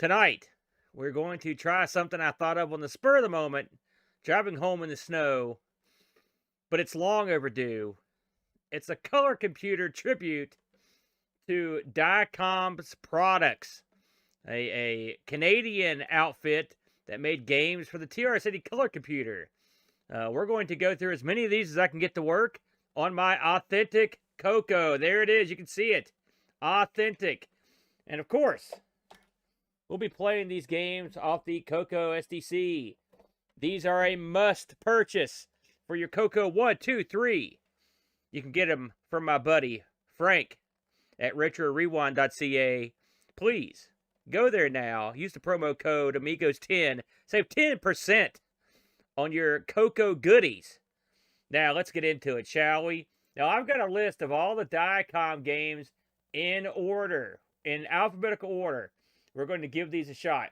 Tonight, we're going to try something I thought of on the spur of the moment, driving home in the snow, but it's long overdue. It's a color computer tribute to Diecom's products, a Canadian outfit that made games for the TRS-80 Color Computer. We're going to go through as many of these as I can get to work on my authentic CoCo. There it is. You can see it. Authentic. And of course, we'll be playing these games off the CoCo SDC. These are a must purchase for your CoCo 1, 2, 3. You can get them from my buddy Frank at retrorewind.ca. Please go there now. Use the promo code Amigos10. Save 10% on your CoCo goodies. Now let's get into it, shall we? Now I've got a list of all the Diecom games in order, in alphabetical order. We're going to give these a shot.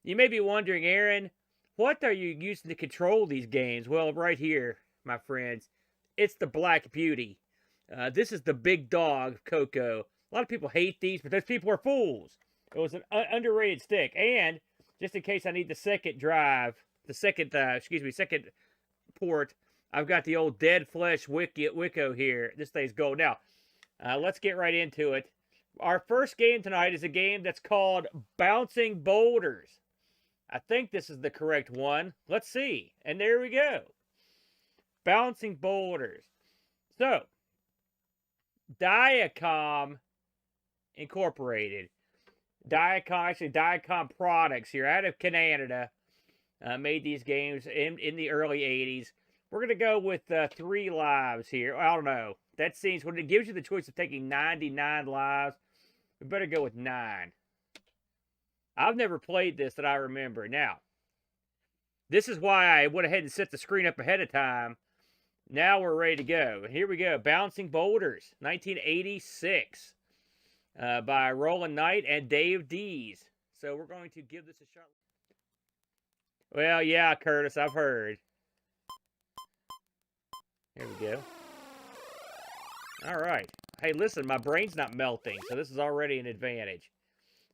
You may be wondering, Aaron, what are you using to control these games? Well, right here, my friends, it's the Black Beauty. This is the big dog CoCo. A lot of people hate these, but those people are fools. It was an underrated stick. And just in case I need the second drive, the second port, I've got the old Dead Flesh Wicco here. This thing's gold. Now, let's get right into it. Our first game tonight is a game that's called Bouncing Boulders. I think this is the correct one. Let's see. And there we go. Bouncing Boulders. So, Diecom Incorporated. Diecom Products here out of Canada made these games in the early 80s. We're going to go with 3 lives here. I don't know. That seems, when it gives you the choice of taking 99 lives, we better go with 9. I've never played this that I remember. Now, this is why I went ahead and set the screen up ahead of time. Now we're ready to go. Here we go. Bouncing Boulders, 1986, by Roland Knight and Dave Dees. So we're going to give this a shot. Well, yeah, Curtis, I've heard. Here we go. All right. Hey, listen, my brain's not melting, so this is already an advantage.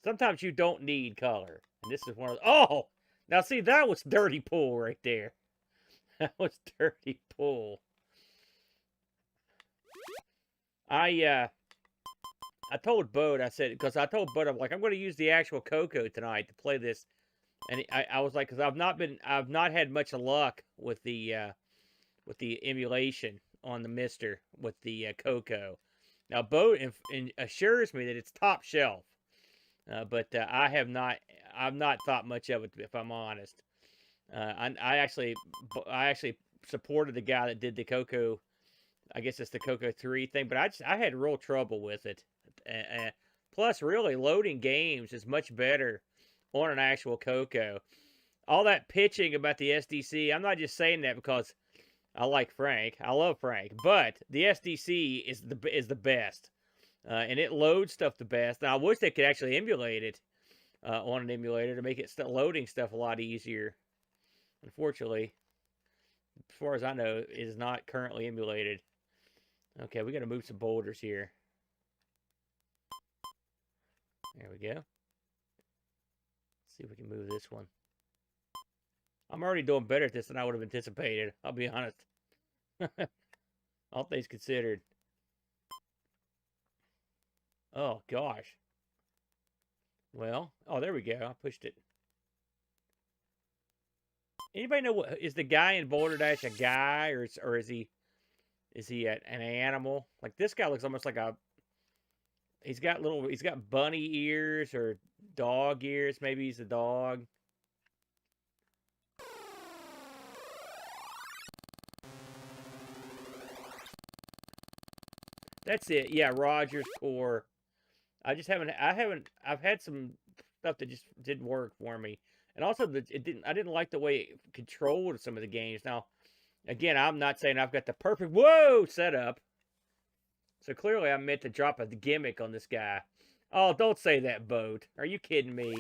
Sometimes you don't need color. And this is one of those. Oh! Now, see, that was dirty pool right there. That was dirty pool. I told Bode, I said, because I told Bode, I'm like, I'm going to use the actual CoCo tonight to play this. And I was like, because I've not had much luck with the emulation on the Mister with the CoCo. Now, Bode assures me that it's top shelf, but I've not thought much of it, if I'm honest. I actually supported the guy that did the CoCo. I guess it's the CoCo 3 thing, but I had real trouble with it. Plus, really, loading games is much better on an actual CoCo. All that pitching about the SDC, I'm not just saying that because I like Frank. I love Frank. But the SDC is the best. And it loads stuff the best. Now, I wish they could actually emulate it on an emulator to make it loading stuff a lot easier. Unfortunately, as far as I know, it is not currently emulated. Okay, we got to move some boulders here. There we go. Let's see if we can move this one. I'm already doing better at this than I would have anticipated. I'll be honest. All things considered. Oh, gosh. Well, oh, there we go. I pushed it. Anybody know what is the guy in Boulder Dash a guy or is he an animal? Like this guy looks almost like a. He's got bunny ears or dog ears. Maybe he's a dog. That's it. Yeah, Rogers Core. I've had some stuff that just didn't work for me. And also I didn't like the way it controlled some of the games. Now, again, I'm not saying I've got the perfect setup. So clearly I meant to drop a gimmick on this guy. Oh, don't say that, Boat. Are you kidding me?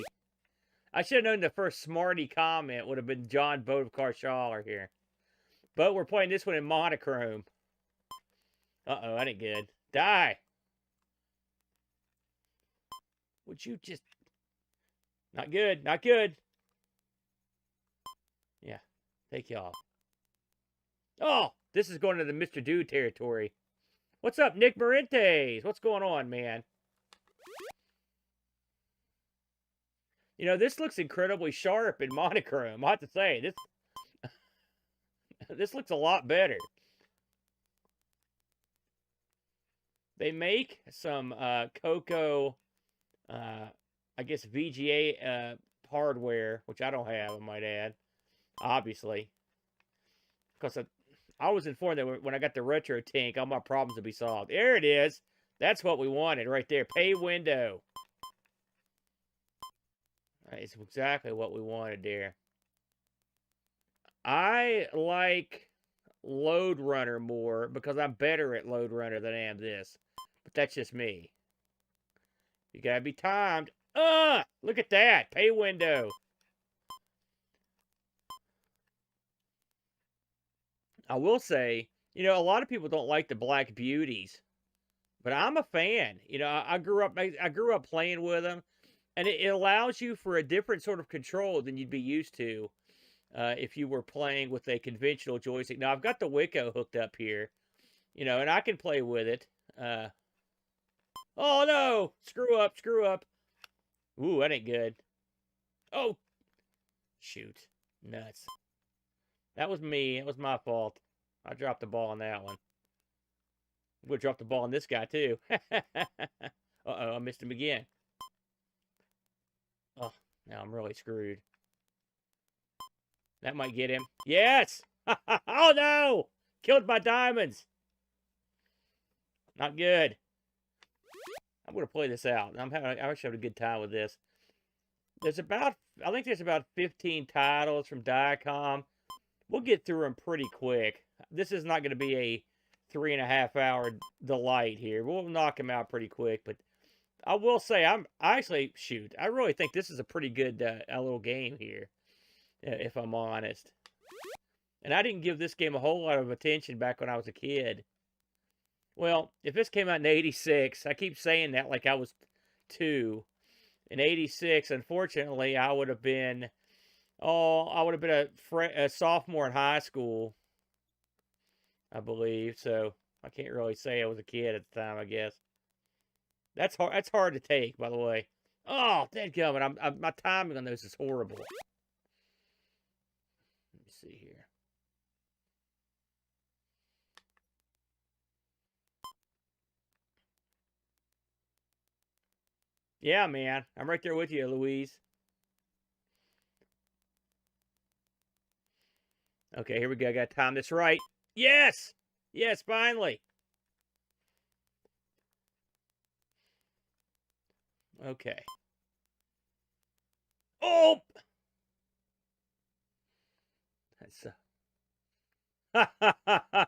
I should have known the first smarty comment would have been John Boat of Carshaller here. But we're playing this one in monochrome. Uh-oh, that ain't good. Die! Would you just... Not good. Not good. Yeah. Take y'all. Oh, this is going to the Mr. Dude territory. What's up, Nick Marentes? What's going on, man? You know, this looks incredibly sharp in monochrome. I have to say, this looks a lot better. They make some CoCo, I guess, VGA hardware, which I don't have, I might add, obviously. Because I was informed that when I got the retro tank, all my problems would be solved. There it is. That's what we wanted right there. Pay window. It's exactly what we wanted there. I like Load Runner more because I'm better at Load Runner than I am this. But that's just me. You gotta be timed. Look at that. Pay window. I will say, you know, a lot of people don't like the Black Beauties. But I'm a fan. You know, I grew up playing with them. And it allows you for a different sort of control than you'd be used to if you were playing with a conventional joystick. Now, I've got the Wicco hooked up here, you know, and I can play with it. Oh, no! Screw up, screw up. Ooh, that ain't good. Oh! Shoot. Nuts. That was me. It was my fault. I dropped the ball on that one. I'm going to drop the ball on this guy, too. Uh-oh, I missed him again. Oh, now I'm really screwed. That might get him. Yes! Oh, no! Killed my diamonds. Not good. I'm going to play this out. I actually have a good time with this. I think there's about 15 titles from Diecom. We'll get through them pretty quick. This is not going to be a 3.5 hour delight here. We'll knock them out pretty quick, but I will say, I really think this is a pretty good little game here, if I'm honest. And I didn't give this game a whole lot of attention back when I was a kid. Well, if this came out in '86, I keep saying that like I was 2. In '86, unfortunately, I would have been a sophomore in high school, I believe. So I can't really say I was a kid at the time, I guess. That's hard. That's hard to take, by the way. Oh, dadgummit! My timing on those is horrible. Let me see here. Yeah, man, I'm right there with you, Louise. Okay, here we go. I got to time this right. Yes, yes, finally. Okay. Oh! That's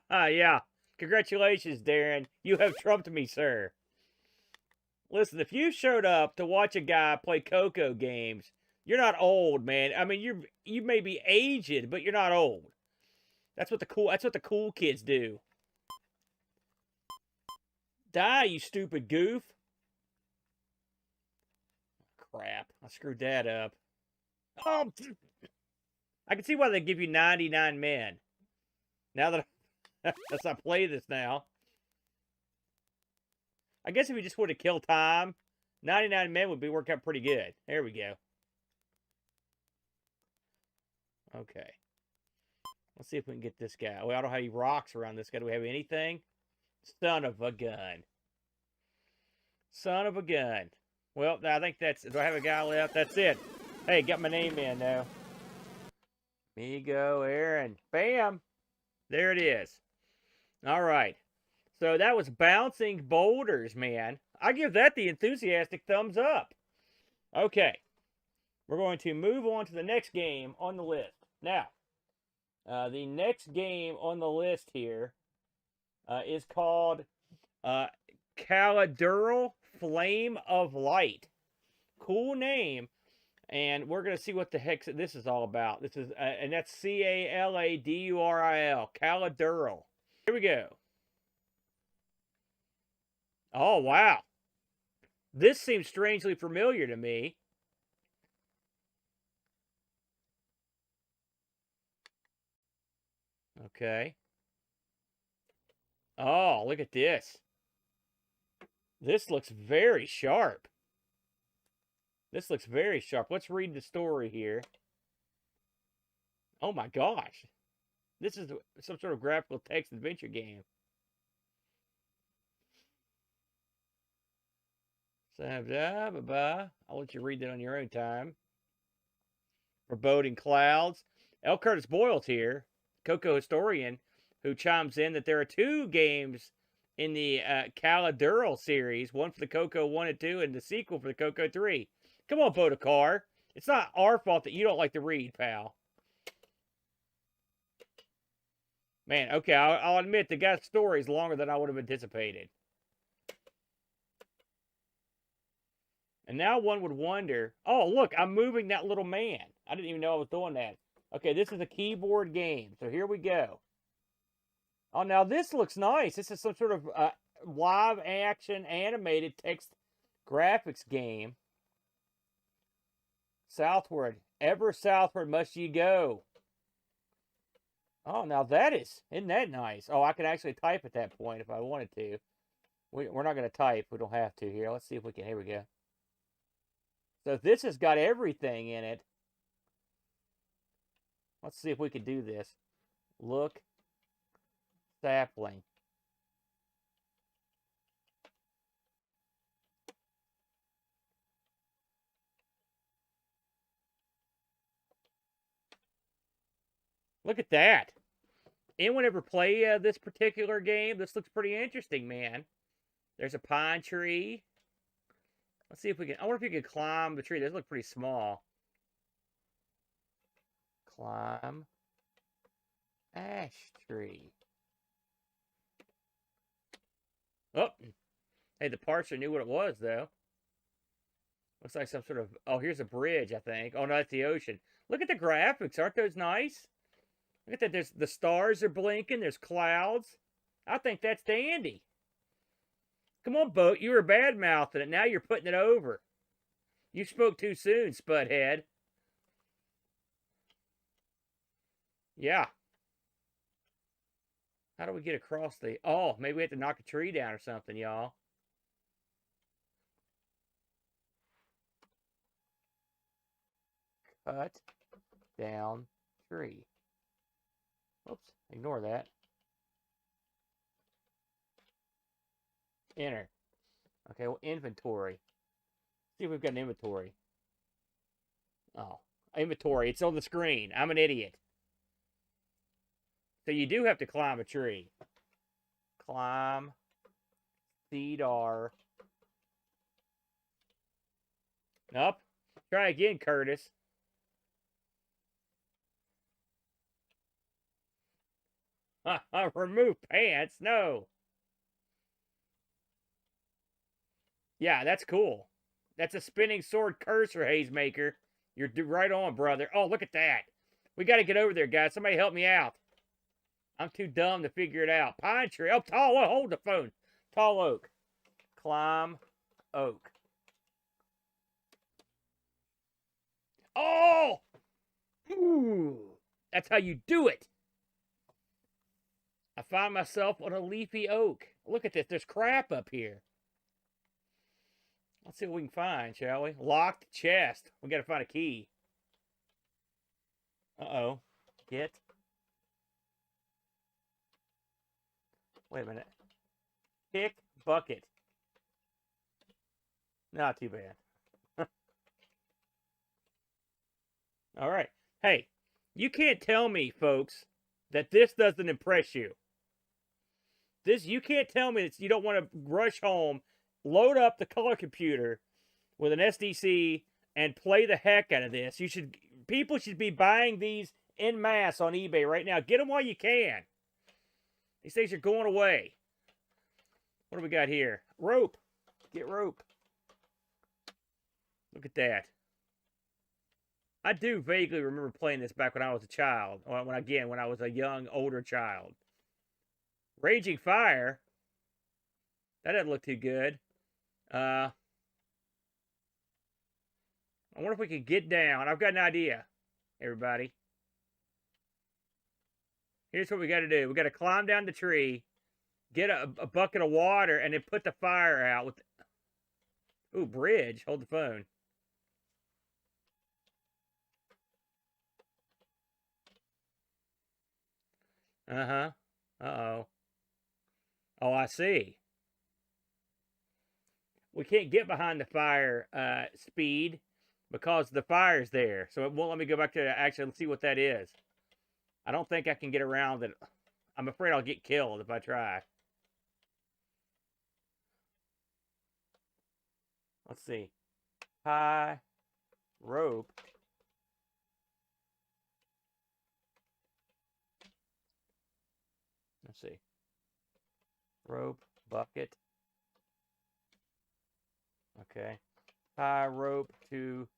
yeah. Congratulations, Darren. You have trumped me, sir. Listen, if you showed up to watch a guy play CoCo games, you're not old, man. I mean, you may be aged, but you're not old. That's what the cool kids do. Die, you stupid goof. Crap. I screwed that up. Oh, I can see why they give you 99 men. Now that as I play this now. I guess if we just would have killed time, 99 men would be working out pretty good. There we go. Okay. Let's see if we can get this guy. Well, I don't have any rocks around this guy. Do we have anything? Son of a gun. Son of a gun. Well, I think that's... Do I have a guy left? That's it. Hey, got my name in, though. Amigo Aaron. Bam! There it is. All right. So that was Bouncing Boulders, man. I give that the enthusiastic thumbs up. Okay. We're going to move on to the next game on the list. Now, the next game on the list here is called Calidural Flame of Light. Cool name. And we're going to see what the heck this is all about. This is, and that's Caladuril. Calidural. Here we go. Oh, wow. This seems strangely familiar to me. Okay. Oh, look at this. This looks very sharp. This looks very sharp. Let's read the story here. Oh my gosh. This is some sort of graphical text adventure game. So, I'll let you read that on your own time. Foreboding Clouds. L. Curtis Boyle's here, CoCo historian, who chimes in that there are 2 games in the Calidural series, one for the CoCo 1 and 2, and the sequel for the CoCo 3. Come on, Bodekar. It's not our fault that you don't like to read, pal. Man, okay, I'll admit the guy's story is longer than I would have anticipated. And now one would wonder, oh, look, I'm moving that little man. I didn't even know I was doing that. Okay, this is a keyboard game. So here we go. Oh, now this looks nice. This is some sort of live action animated text graphics game. Southward. Ever southward must ye go. Oh, now isn't that nice? Oh, I could actually type at that point if I wanted to. We're not going to type. We don't have to here. Let's see if we can. Here we go. So this has got everything in it. Let's see if we can do this. Look. Sapling. Look at that. Anyone ever play this particular game? This looks pretty interesting, man. There's a pine tree. Let's see if we can. I wonder if you can climb the tree. This looks pretty small. Climb ash tree. Oh, hey, the parser knew what it was, though. Looks like some sort of. Oh, here's a bridge, I think. Oh, no, that's the ocean. Look at the graphics. Aren't those nice? Look at that. There's the stars are blinking. There's clouds. I think that's dandy. Come on, Boat. You were bad-mouthing it. Now you're putting it over. You spoke too soon, Spudhead. Yeah. How do we get across the... Oh, maybe we have to knock a tree down or something, y'all. Cut down tree. Oops, ignore that. Enter. Okay, well, inventory. See if we've got an inventory. Oh, inventory. It's on the screen. I'm an idiot. So you do have to climb a tree. Climb. Cedar. Nope. Try again, Curtis. Remove pants. No. Yeah, that's cool. That's a spinning sword cursor, Hazemaker. You're right on, brother. Oh, look at that. We got to get over there, guys. Somebody help me out. I'm too dumb to figure it out. Pine tree. Oh, tall oak. Hold the phone. Tall oak. Climb oak. Oh! Ooh. That's how you do it. I find myself on a leafy oak. Look at this. There's crap up here. Let's see what we can find, shall we? Locked chest. We got to find a key. Uh-oh. Get. Wait a minute. Pick bucket. Not too bad. All right. Hey, you can't tell me, folks, that this doesn't impress you. You can't tell me that you don't want to rush home, load up the color computer with an SDC, and play the heck out of this. People should be buying these en masse on eBay right now. Get them while you can. These things are going away. What do we got here? Rope. Get rope. Look at that. I do vaguely remember playing this back when I was a child. When I was a young, older child. Raging Fire. That doesn't look too good. I wonder if we could get down. I've got an idea, everybody. Here's what we got to do. We got to climb down the tree, get a bucket of water, and then put the fire out with. Ooh, bridge. Hold the phone. Uh-huh. Uh-oh. Oh, I see. We can't get behind the fire speed because the fire's there. So it won't let me go back to actually see what that is. I don't think I can get around it. I'm afraid I'll get killed if I try. Let's see. High rope. Let's see. Rope, bucket. Okay. Tie rope to.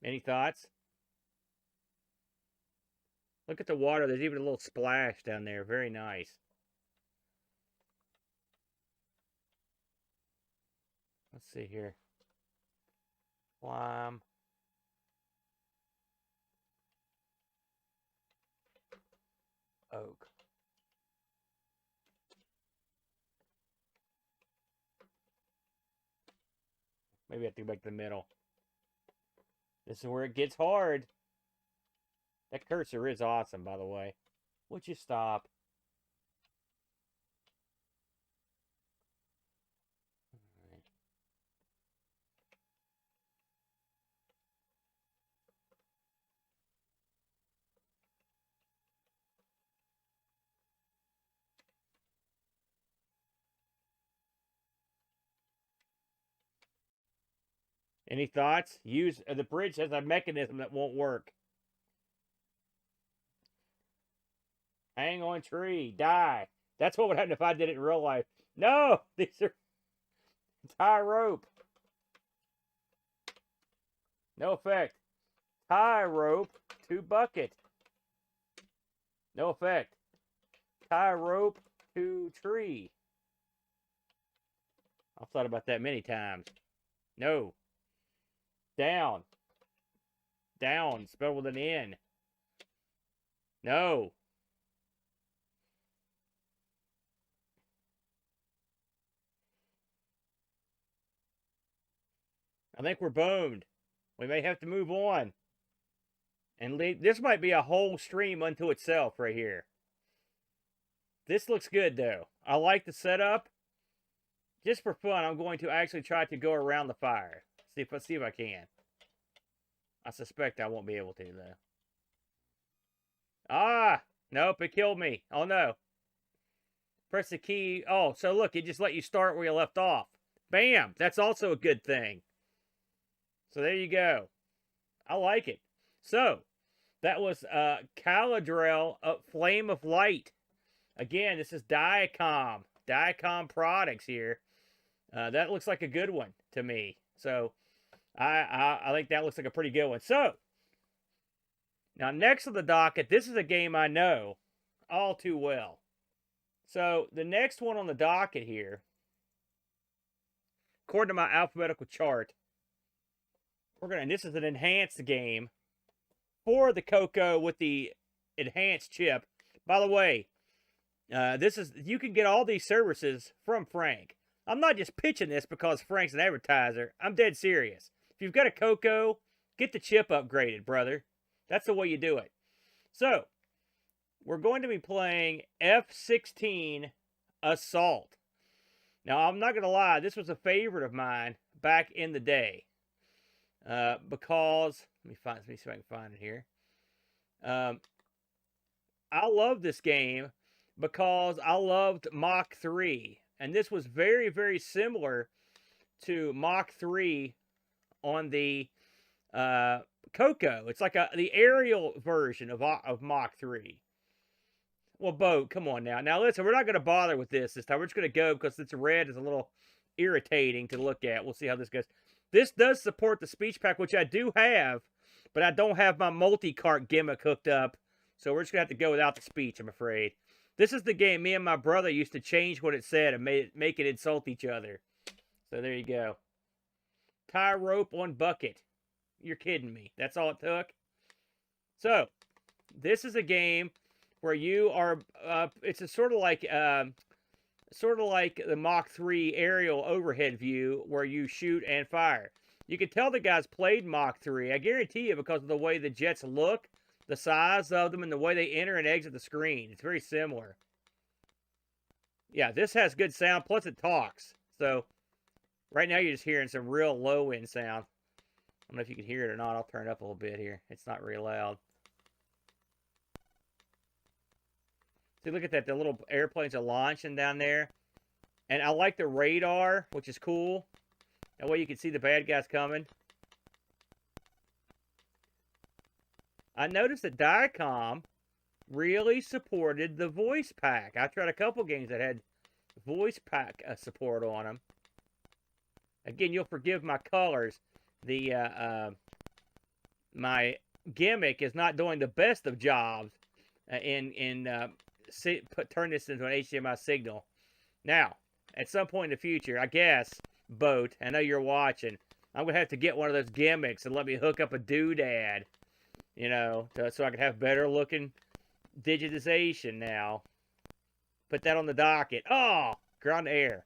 Any thoughts? Look at the water. There's even a little splash down there. Very nice. Let's see here. Climb. Oak. Maybe I have to go back to the middle. This is where it gets hard. That cursor is awesome, by the way. Would you stop? Right. Any thoughts? Use the bridge has a mechanism that won't work. Hang on tree. Die. That's what would happen if I did it in real life. No! These are tie rope. No effect. Tie rope to bucket. No effect. Tie rope to tree. I've thought about that many times. No. Down. Down. Spelled with an N. No. I think we're boned. We may have to move on. And leave. This might be a whole stream unto itself right here. This looks good, though. I like the setup. Just for fun, I'm going to actually try to go around the fire. See if I can. I suspect I won't be able to, though. Ah! Nope, it killed me. Oh, no. Press the key. Oh, so look, it just let you start where you left off. Bam! That's also a good thing. So there you go. I like it. So, that was Calidural Flame of Light. Again, this is Diecom. Diecom products here. That looks like a good one to me. So, I think that looks like a pretty good one. So, now next on the docket, this is a game I know all too well. So, the next one on the docket here, according to my alphabetical chart, and this is an enhanced game for the CoCo with the enhanced chip. By the way, you can get all these services from Frank. I'm not just pitching this because Frank's an advertiser. I'm dead serious. If you've got a CoCo, get the chip upgraded, brother. That's the way you do it. So, we're going to be playing F16 Assault. Now, I'm not going to lie. This was a favorite of mine back in the day. Because, let me see if I can find it here. I love this game because I loved Mach 3. And this was very, very similar to Mach 3 on the CoCo. It's like the aerial version of Mach 3. Well, Bo, come on now. Now, listen, we're not going to bother with this time. We're just going to go because it's red is a little irritating to look at. We'll see how this goes. This does support the speech pack, which I do have, but I don't have my multi-cart gimmick hooked up. So we're just going to have to go without the speech, I'm afraid. This is the game me and my brother used to change what it said and make it insult each other. So there you go. tie rope on bucket. You're kidding me. That's all it took? So, this is a game where you are, it's a sort of like the Mach 3 aerial overhead view where you shoot and fire. You can tell the guys played Mach 3. I guarantee you, because of the way the jets look, the size of them, and the way they enter and exit the screen. It's very similar. Yeah, this has good sound, plus it talks. So, right now you're just hearing some real low-end sound. I don't know if you can hear it or not. I'll turn it up a little bit here. It's not very loud. See, look at that. The little airplanes are launching down there. And I like the radar, which is cool. That way you can see the bad guys coming. I noticed that Diecom really supported the voice pack. I tried a couple games that had voice pack support on them. Again, you'll forgive my colors. My gimmick is not doing the best of jobs turn this into an HDMI signal. Now, at some point in the future, I guess, Boat, I know you're watching, I'm going to have to get one of those gimmicks and let me hook up a doodad, you know, so I can have better looking digitization now. Put that on the docket. Oh, ground air.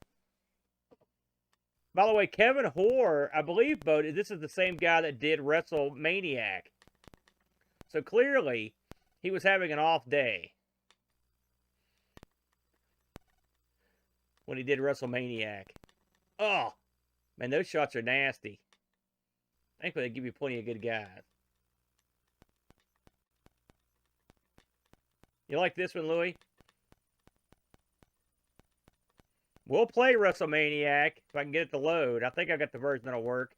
By the way, Kevin Hoare, I believe, Boat, this is the same guy that did Wrestle Maniac. So clearly, he was having an off day when he did Wrestle Maniac. Oh, man, those shots are nasty. Thankfully, they give you plenty of good guys. You like this one, Louie? We'll play Wrestle Maniac if I can get it to load. I think I got the version that'll work.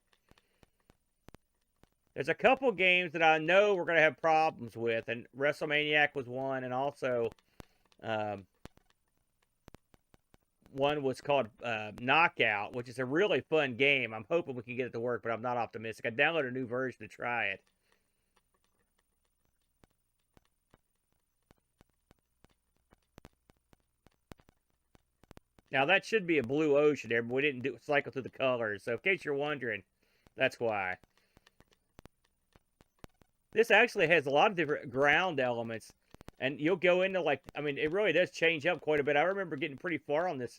There's a couple games that I know we're going to have problems with, and Wrestle Maniac was one, and also one was called Knockout, which is a really fun game. I'm hoping we can get it to work, but I'm not optimistic. I downloaded a new version to try it. Now, that should be a blue ocean there, but we didn't cycle through the colors. So, in case you're wondering, that's why. This actually has a lot of different ground elements. And you'll go into, like, I mean, it really does change up quite a bit. I remember getting pretty far on this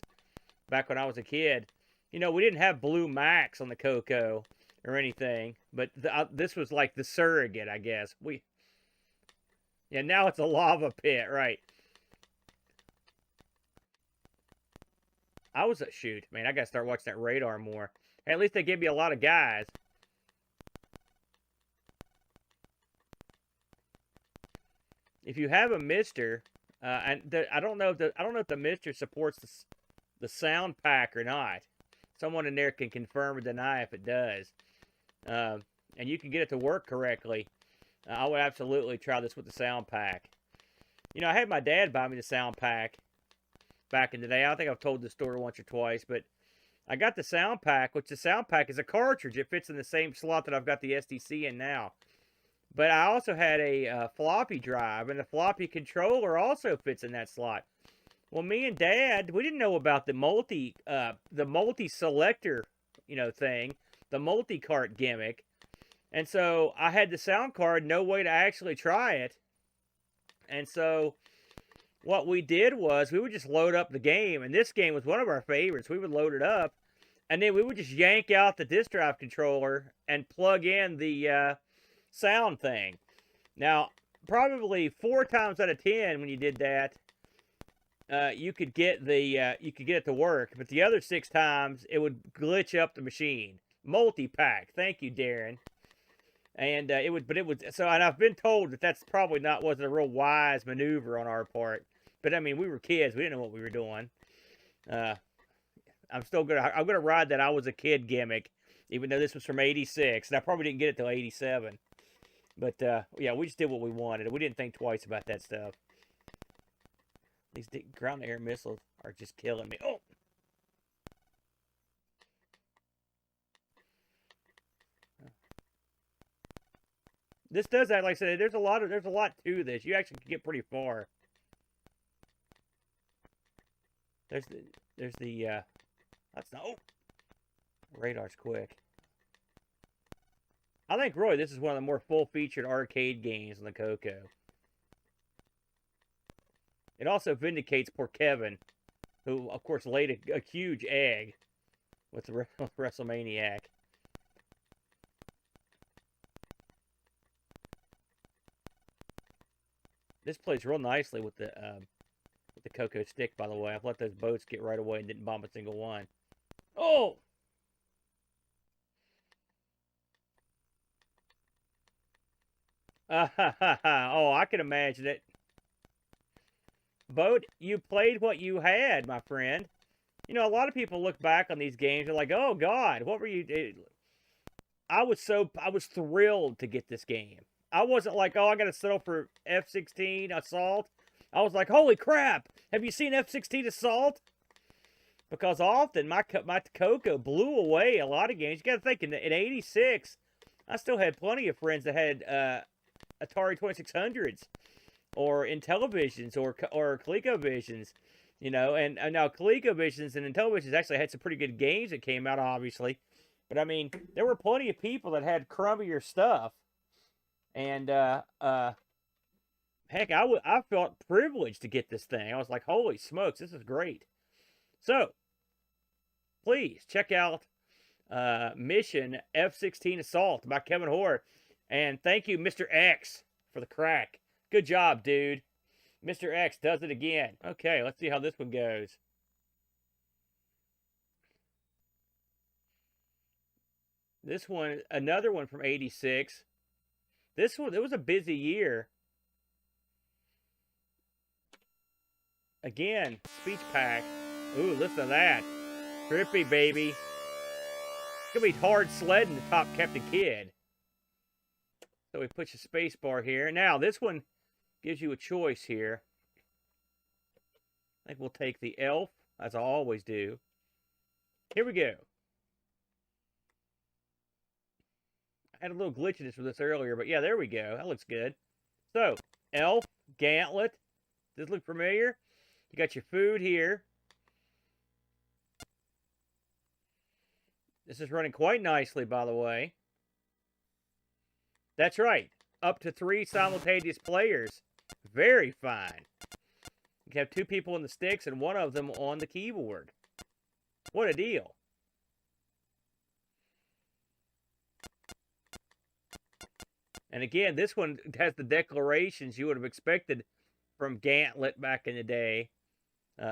back when I was a kid. You know, we didn't have blue max on the CoCo or anything. But this was like the surrogate, I guess. Yeah, now it's a lava pit, right. Shoot, man, I gotta start watching that radar more. Hey, at least they give you a lot of guys. If you have a Mister, I don't know if the Mister supports the sound pack or not. Someone in there can confirm or deny if it does. And you can get it to work correctly. I would absolutely try this with the sound pack. You know, I had my dad buy me the sound pack back in the day. I think I've told this story once or twice, but I got the sound pack, which the sound pack is a cartridge. It fits in the same slot that I've got the SDC in now. But I also had a floppy drive, and the floppy controller also fits in that slot. Well, me and Dad, we didn't know about the multi-selector, you know, thing, the multi-cart gimmick. And so I had the sound card, no way to actually try it. And so what we did was we would just load up the game, and this game was one of our favorites. We would load it up, and then we would just yank out the disk drive controller and plug in the sound thing. Now, probably 4 times out of 10 when you did that, you could get it to work, but the other 6 times it would glitch up the machine. Multi-pack, thank you, Darren. And and I've been told that that's probably wasn't a real wise maneuver on our part. But I mean, we were kids; we didn't know what we were doing. I'm gonna ride that I was a kid gimmick, even though this was from '86, and I probably didn't get it till '87. But yeah, we just did what we wanted. We didn't think twice about that stuff. These ground-to-air missiles are just killing me. Oh. This does that, like I said, there's a lot to this. You actually can get pretty far. That's not, oh! Radar's quick. I think really this is one of the more full-featured arcade games on the CoCo. It also vindicates poor Kevin, who, of course, laid a huge egg with the Wrestle Maniac. This plays real nicely with the CoCo stick, by the way. I've let those boats get right away and didn't bomb a single one. Oh! Oh, I can imagine it. Boat, you played what you had, my friend. You know, a lot of people look back on these games and are like, oh, God, what were you... I was thrilled to get this game. I wasn't like, oh, I got to settle for F16 Assault. I was like, holy crap, have you seen F16 Assault? Because often my CoCo blew away a lot of games. You got to think, in '86, I still had plenty of friends that had Atari 2600s or Intellivisions or ColecoVisions, you know. And now ColecoVisions and Intellivisions actually had some pretty good games that came out, obviously. But, I mean, there were plenty of people that had crummier stuff. And, heck, I felt privileged to get this thing. I was like, holy smokes, this is great. So, please check out Mission F16 Assault by Kevin Hoare. And thank you, Mr. X, for the crack. Good job, dude. Mr. X does it again. Okay, let's see how this one goes. This one, another one from '86. This one, it was a busy year. Again, speech pack. Ooh, listen to that. Trippy, baby. It's going to be hard sledding to top Captain Kidd. So we push the space bar here. Now, this one gives you a choice here. I think we'll take the elf, as I always do. Here we go. I had a little glitchiness with this earlier, but yeah, there we go. That looks good. So, elf, Gauntlet. Does this look familiar? You got your food here. This is running quite nicely, by the way. That's right. Up to 3 simultaneous players. Very fine. You can have 2 people in the sticks and 1 of them on the keyboard. What a deal. And again, this one has the declarations you would have expected from Gauntlet back in the day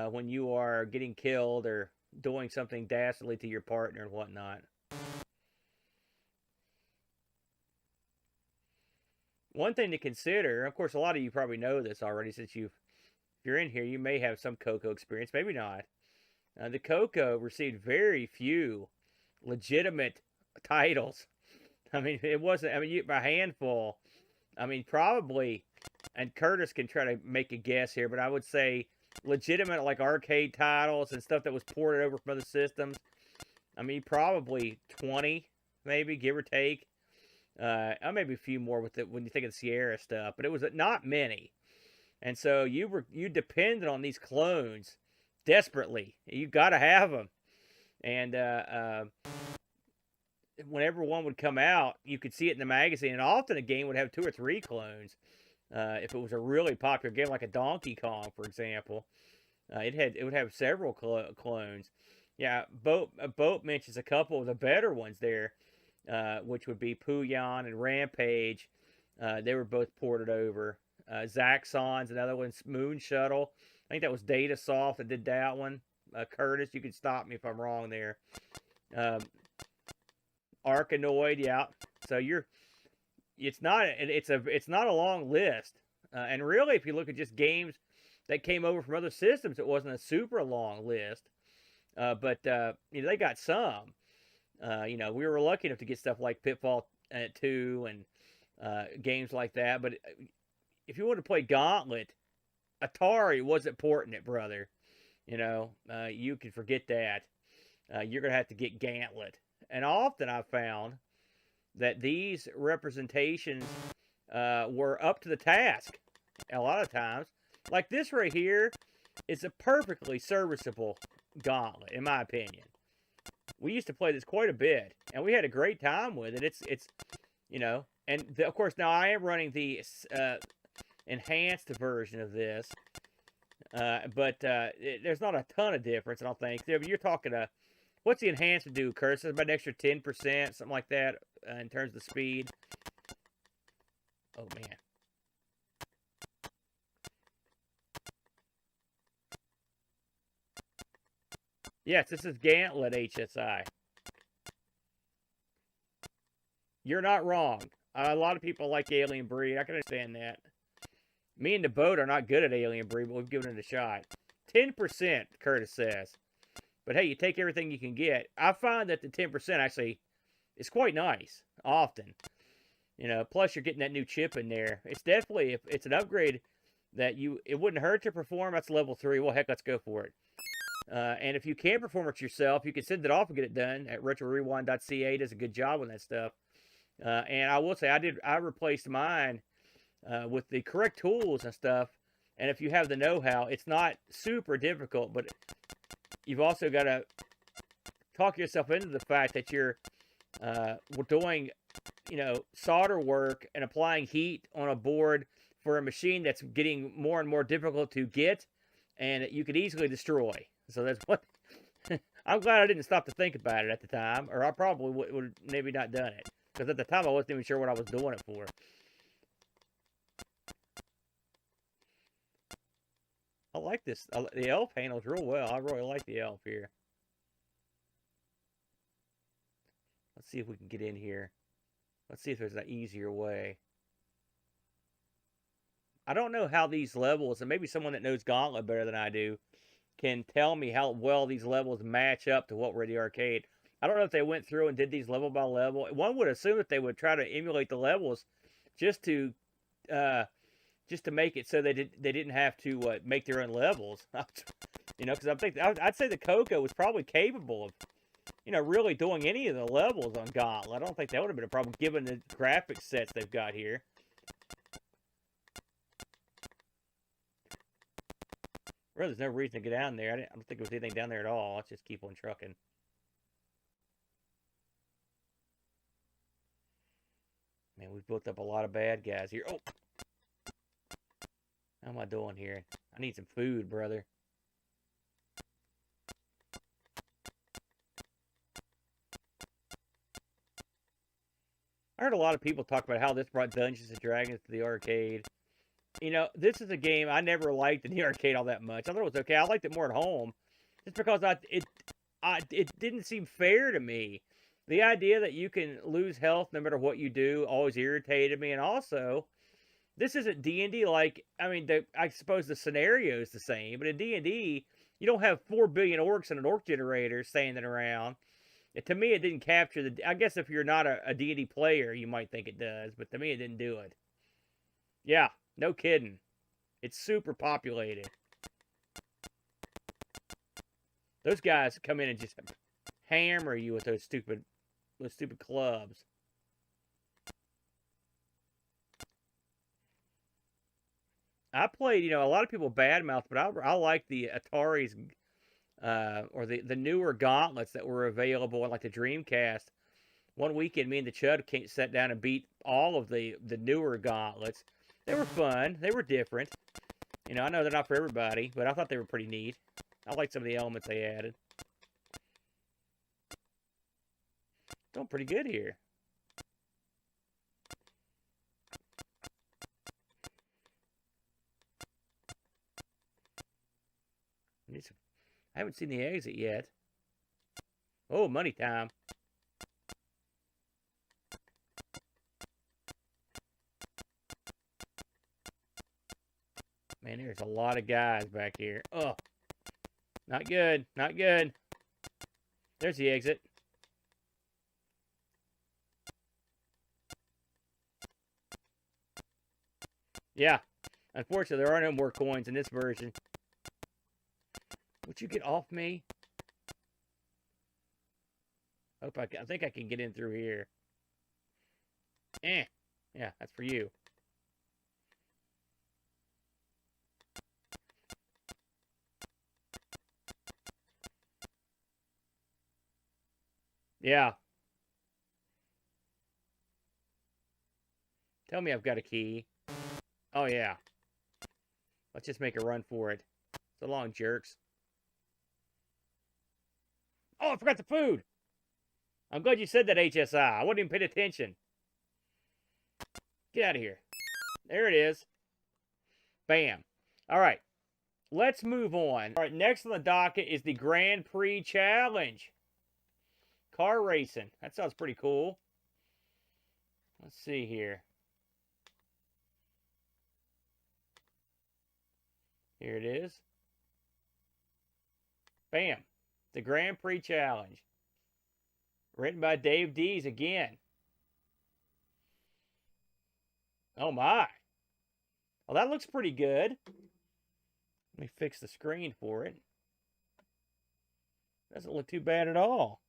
when you are getting killed or doing something dastardly to your partner and whatnot. One thing to consider, of course, a lot of you probably know this already since if you're in here, you may have some CoCo experience, maybe not. The CoCo received very few legitimate titles. I mean, it wasn't, I mean, a handful. I mean, probably, and Curtis can try to make a guess here, but I would say legitimate, like, arcade titles and stuff that was ported over from other systems. I mean, probably 20, maybe, give or take. Maybe a few more with it when you think of the Sierra stuff, but it was not many. And so you depended on these clones desperately. You got to have them. And whenever one would come out, you could see it in the magazine, and often a game would have 2 or 3 clones. If it was a really popular game, like a Donkey Kong, for example, it would have several clones. Yeah, Boat mentions a couple of the better ones there, which would be Puyon and Rampage. They were both ported over. Zaxxon's another one. Moon Shuttle. I think that was Datasoft that did that one. Curtis, you can stop me if I'm wrong there. Arkanoid, yeah. So it's not a long list. And really, if you look at just games that came over from other systems, it wasn't a super long list. But you know, they got some. You know, we were lucky enough to get stuff like Pitfall 2 and games like that. But if you want to play Gauntlet, Atari wasn't porting it, brother. You know, you can forget that. You're going to have to get Gauntlet. And often I've found that these representations were up to the task a lot of times. Like this right here is a perfectly serviceable Gauntlet, in my opinion. We used to play this quite a bit, and we had a great time with it. you know. And of course, now I am running the enhanced version of this, but there's not a ton of difference, I don't think. You're talking what's the enhanced do, Curtis? It's about an extra 10%, something like that, in terms of the speed. Oh man. Yes, this is Gauntlet HSI. You're not wrong. A lot of people like Alien Breed. I can understand that. Me and the boat are not good at Alien Breed, but we've given it a shot. 10%, Curtis says. But hey, you take everything you can get. I find that the 10% actually is quite nice, often. You know, plus you're getting that new chip in there. It's definitely, if it's an upgrade that it wouldn't hurt to perform. That's level 3. Well, heck, let's go for it. And if you can perform it yourself, you can send it off and get it done at retrorewind.ca. Does a good job on that stuff. And I will say, I replaced mine with the correct tools and stuff. And if you have the know-how, it's not super difficult, but you've also got to talk yourself into the fact that you're doing, you know, solder work and applying heat on a board for a machine that's getting more and more difficult to get, and you could easily destroy. So that's what I'm glad I didn't stop to think about it at the time, or I probably would maybe not done it, because at the time I wasn't even sure what I was doing it for. I like this. The elf handles real well. I really like the elf here. Let's see if we can get in here. Let's see if there's an easier way. I don't know how these levels, and maybe someone that knows Gauntlet better than I do, can tell me how well these levels match up to what were in the arcade. I don't know if they went through and did these level by level. One would assume that they would try to emulate the levels just to make it so they didn't have to make their own levels. You know, because I'd say the CoCo was probably capable of, you know, really doing any of the levels on Gauntlet. I don't think that would have been a problem given the graphics sets they've got here. Really, there's no reason to get down there. I don't think there was anything down there at all. Let's just keep on trucking. Man, we've built up a lot of bad guys here. Oh! How am I doing here? I need some food, brother. I heard a lot of people talk about how this brought Dungeons & Dragons to the arcade. You know, this is a game I never liked in the arcade all that much. I thought it was okay. I liked it more at home, just because it didn't seem fair to me. The idea that you can lose health no matter what you do always irritated me, and also, this isn't D&D like. I mean, I suppose the scenario is the same, but in D&D, you don't have 4 billion orcs and an orc generator standing around. To me, it didn't capture the. I guess if you're not a D&D player, you might think it does, but to me, it didn't do it. Yeah. No kidding. It's super populated. Those guys come in and just hammer you with those stupid clubs. I played, you know, a lot of people badmouth, but I like the Ataris or the newer gauntlets that were available on like the Dreamcast. One weekend, me and the Chud sat down and beat all of the newer gauntlets. They were fun. They were different. You know, I know they're not for everybody, but I thought they were pretty neat. I liked some of the elements they added. Doing pretty good here. I haven't seen the exit yet. Oh, money time. Man, there's a lot of guys back here. Oh, not good. Not good. There's the exit. Yeah. Unfortunately, there are no more coins in this version. Would you get off me? I think I can get in through here. Yeah, that's for you. Yeah. Tell me I've got a key. Oh, yeah. Let's just make a run for it. So long, jerks. Oh, I forgot the food. I'm glad you said that, HSI. I wasn't even paying attention. Get out of here. There it is. Bam. All right. Let's move on. All right, next on the docket is the Grand Prix Challenge. Car racing. That sounds pretty cool. Let's see here. Here it is. Bam. The Grand Prix Challenge. Written by Dave Dees again. Oh my. Well, that looks pretty good. Let me fix the screen for it. Doesn't look too bad at all.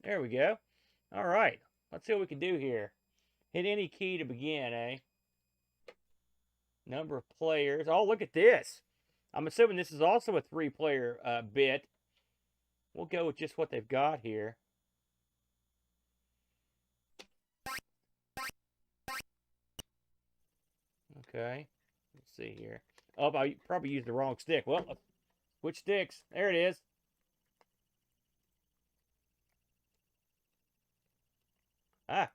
There we go. All right. Let's see what we can do here. Hit any key to begin, eh? Number of players. Oh, look at this. I'm assuming this is also a 3-player bit. We'll go with just what they've got here. Okay. Let's see here. Oh, I probably used the wrong stick. Well, switch sticks. There it is. Ah.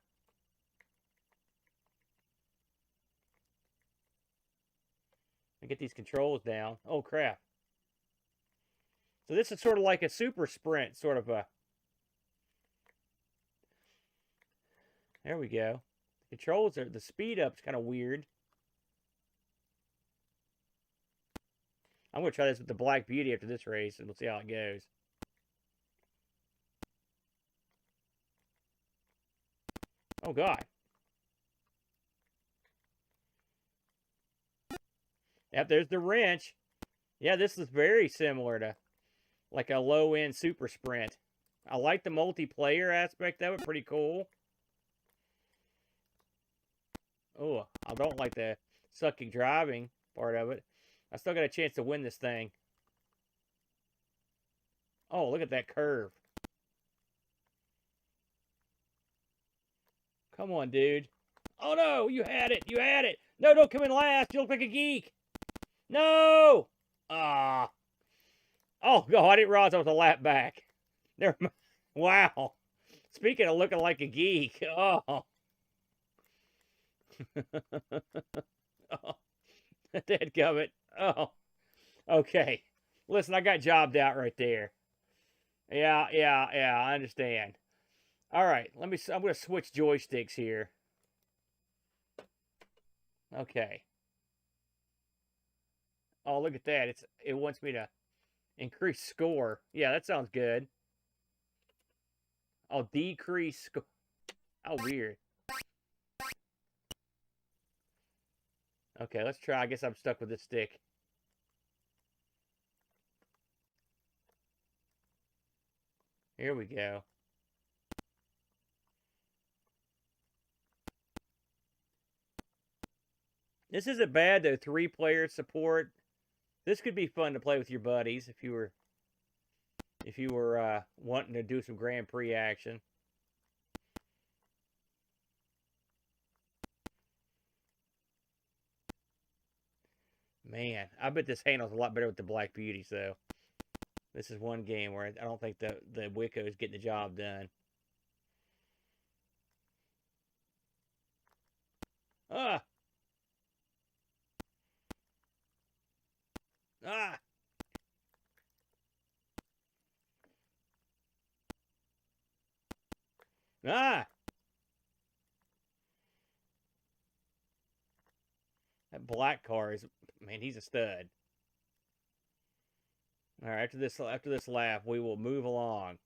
Get these controls down. Oh, crap. So this is sort of like a super sprint, sort of a... There we go. The controls are... The speed up's kind of weird. I'm going to try this with the Black Beauty after this race, and we'll see how it goes. Oh, God. Yep, there's the wrench. Yeah, this is very similar to like a low-end super sprint. I like the multiplayer aspect of it. Pretty cool. Oh, I don't like the sucky driving part of it. I still got a chance to win this thing. Oh, look at that curve. Come on, dude. Oh, no, you had it. You had it. No, don't come in last. You look like a geek. No! Ah. Oh, God, I didn't realize I was a lap back. Never mind. Wow. Speaking of looking like a geek. Oh. Oh. Dadgummit. Oh. Okay. Listen, I got jobbed out right there. Yeah, I understand. All right, I'm going to switch joysticks here. Okay. Oh, look at that. It wants me to increase score. Yeah, that sounds good. Oh, decrease score. How weird. Okay, let's try. I guess I'm stuck with this stick. Here we go. This isn't bad, though. 3-player support. This could be fun to play with your buddies if you were wanting to do some Grand Prix action. Man, I bet this handles a lot better with the Black Beauty, so this is one game where I don't think the Wicco is getting the job done. Ah! Ah! Ah! That black car is, man, he's a stud. All right, after this lap, we will move along.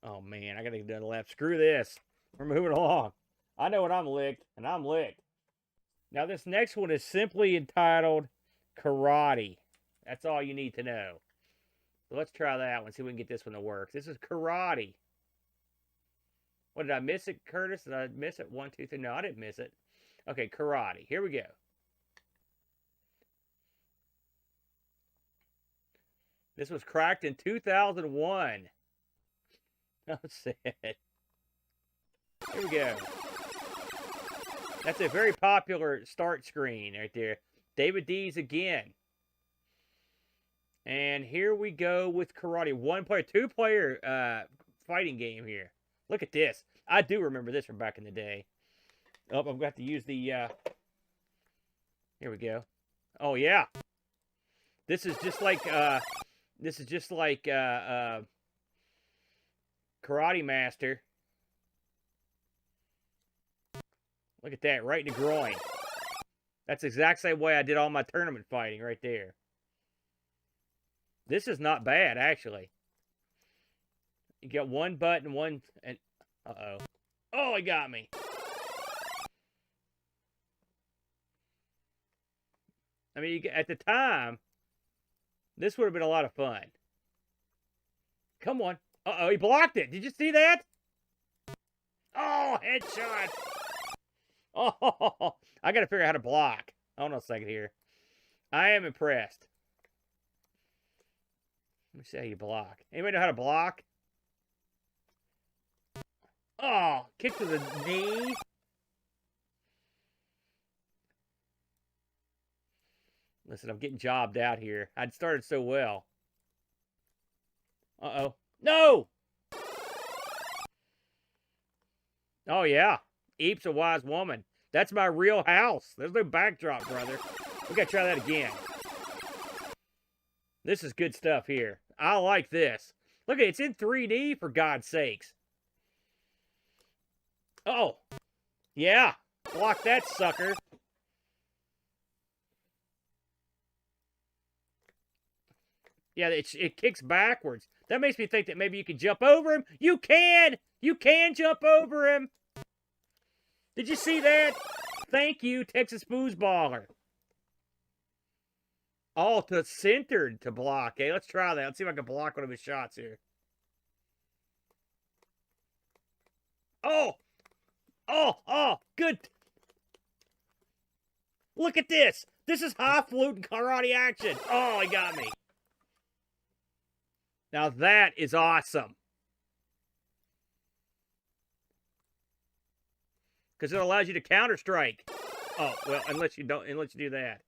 Oh man, I gotta get another lap. Screw this. We're moving along. I know what I'm licked, and I'm licked. Now this next one is simply entitled Karate. That's all you need to know. So let's try that one, see if we can get this one to work. This is Karate. What, did I miss it, Curtis? Did I miss it? 1, 2, 3. No, I didn't miss it. Okay, Karate. Here we go. This was cracked in 2001. Oh, sad. Here we go. That's a very popular start screen right there. David D's again. And here we go with Karate. 1-player, 2-player fighting game here. Look at this. I do remember this from back in the day. Oh, I've got to use the... Here we go. Oh, yeah. This is just like... Karate Master. Look at that, right in the groin. That's the exact same way I did all my tournament fighting right there. This is not bad, actually. You got one button, one... and uh-oh. Oh, he got me. I mean, at the time, this would have been a lot of fun. Come on. Uh-oh, he blocked it. Did you see that? Oh, headshot. Oh, I got to figure out how to block. Hold on a second here. I am impressed. Let me see how you block. Anybody know how to block? Oh, kick to the knee. Listen, I'm getting jobbed out here. I'd started so well. Uh-oh. No! Oh, yeah. Eep's a wise woman. That's my real house. There's no backdrop, brother. We gotta try that again. This is good stuff here. I like this. Look, it's in 3D, for God's sakes. Oh. Yeah. Block that sucker. Yeah, it kicks backwards. That makes me think that maybe you can jump over him. You can! You can jump over him! Did you see that? Thank you, Texas Foosballer. Oh, to centered to block. Hey, let's try that. Let's see if I can block one of his shots here. Oh! Oh, good. Look at this. This is highfalutin karate action. Oh, he got me. Now that is awesome. Because it allows you to counter-strike. Oh, well, unless you do that.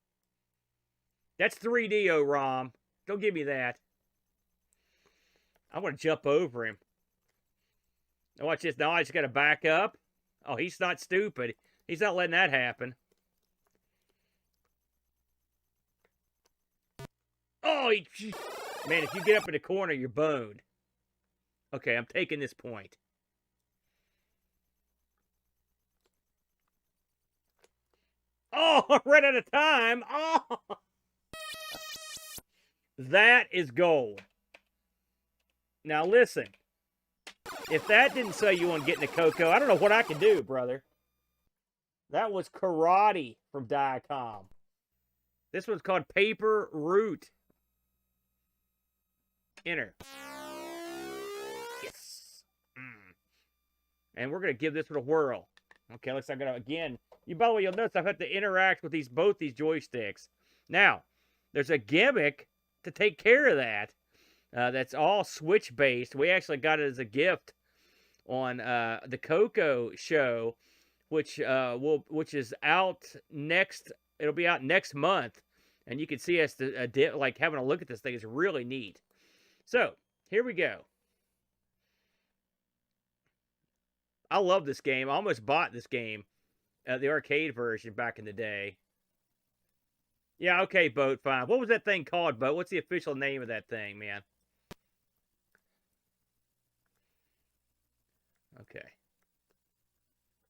That's 3D, O-ROM. Don't give me that. I want to jump over him. Now watch this. Now I just got to back up. Oh, he's not stupid. He's not letting that happen. Oh, man, if you get up in the corner, you're boned. Okay, I'm taking this point. Oh, I ran out of time. Oh, that is gold. Now listen, if that didn't say you want to get into CoCo, I don't know what I can do, brother. That was karate from Diecom. This one's called Paper Route. Enter. Yes. And we're going to give this one a whirl. Okay, looks like I'm going to, again, by the way, you'll notice I've had to interact with both these joysticks. Now, there's a gimmick to take care of that. That's all Switch-based. We actually got it as a gift on the CoCo show, which is out next. It'll be out next month, and you can see us like having a look at this thing. It's really neat. So here we go. I love this game. I almost bought this game, the arcade version back in the day. Yeah, okay, Boat, fine. What was that thing called, Boat? What's the official name of that thing, man? Okay.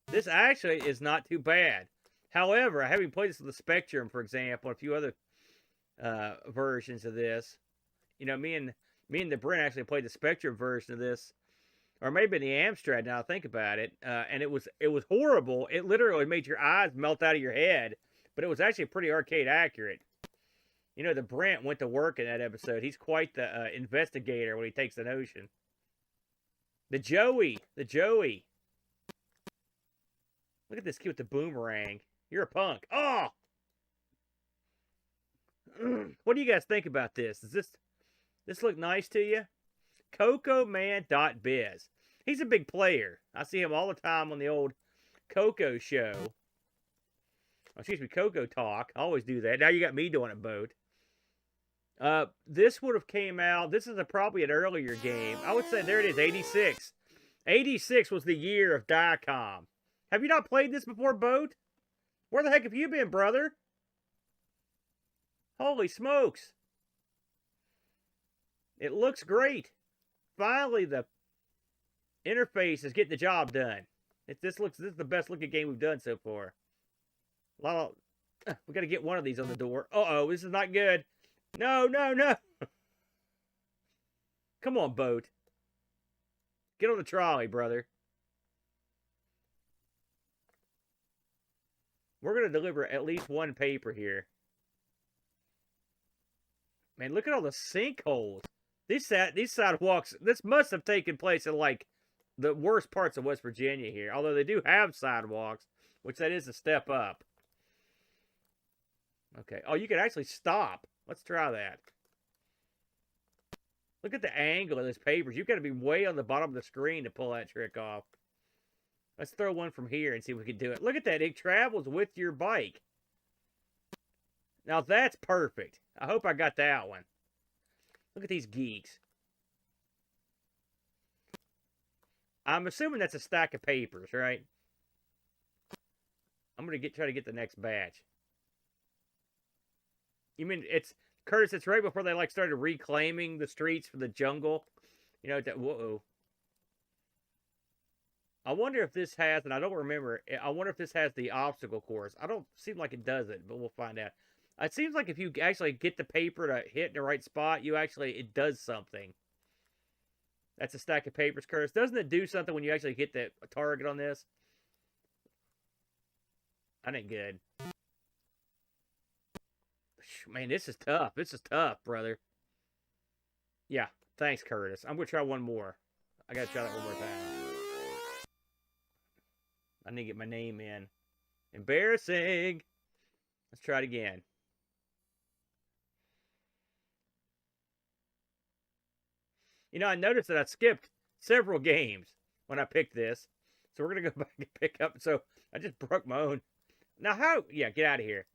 This actually is not too bad. However, having played this with the Spectrum, for example, and a few other versions of this, you know, me and the Brent actually played the Spectrum version of this, or maybe the Amstrad. Now I think about it, and it was horrible. It literally made your eyes melt out of your head, but it was actually pretty arcade accurate. You know, the Brent went to work in that episode. He's quite the investigator when he takes the notion. The Joey. Look at this kid with the boomerang. You're a punk. Oh! What do you guys think about this? Is this... This look nice to you? CoComan.biz. He's a big player. I see him all the time on the old CoCo show. Oh, excuse me, CoCo Talk. I always do that. Now you got me doing it, Boat. This would have came out. This is probably an earlier game. I would say, there it is, 86. 86 was the year of Diecom. Have you not played this before, Boat? Where the heck have you been, brother? Holy smokes. It looks great. Finally, the interface is getting the job done. This is the best looking game we've done so far. We got to get one of these on the door. Uh-oh, this is not good. No, no, no. Come on, Boat. Get on the trolley, brother. We're going to deliver at least one paper here. Man, look at all the sinkholes. These sidewalks, this must have taken place in, like, the worst parts of West Virginia here. Although they do have sidewalks, which that is a step up. Okay. Oh, you can actually stop. Let's try that. Look at the angle of those papers. You've got to be way on the bottom of the screen to pull that trick off. Let's throw one from here and see if we can do it. Look at that. It travels with your bike. Now that's perfect. I hope I got that one. Look at these geeks. I'm assuming that's a stack of papers, right? I'm going to try to get the next batch. You mean it's Curtis? It's right before they like started reclaiming the streets for the jungle. You know that. Whoa. I wonder if this has, and I don't remember. I wonder if this has the obstacle course. I don't seem like it does it, but we'll find out. It seems like if you actually get the paper to hit in the right spot, it does something. That's a stack of papers, Curtis. Doesn't it do something when you actually hit the target on this? That ain't good. Man, this is tough. This is tough, brother. Yeah, thanks, Curtis. I'm going to try one more. I got to try that one more time. I need to get my name in. Embarrassing. Let's try it again. You know, I noticed that I skipped several games when I picked this. So we're going to go back and pick up. So I just broke my own. Now how? Yeah, get out of here.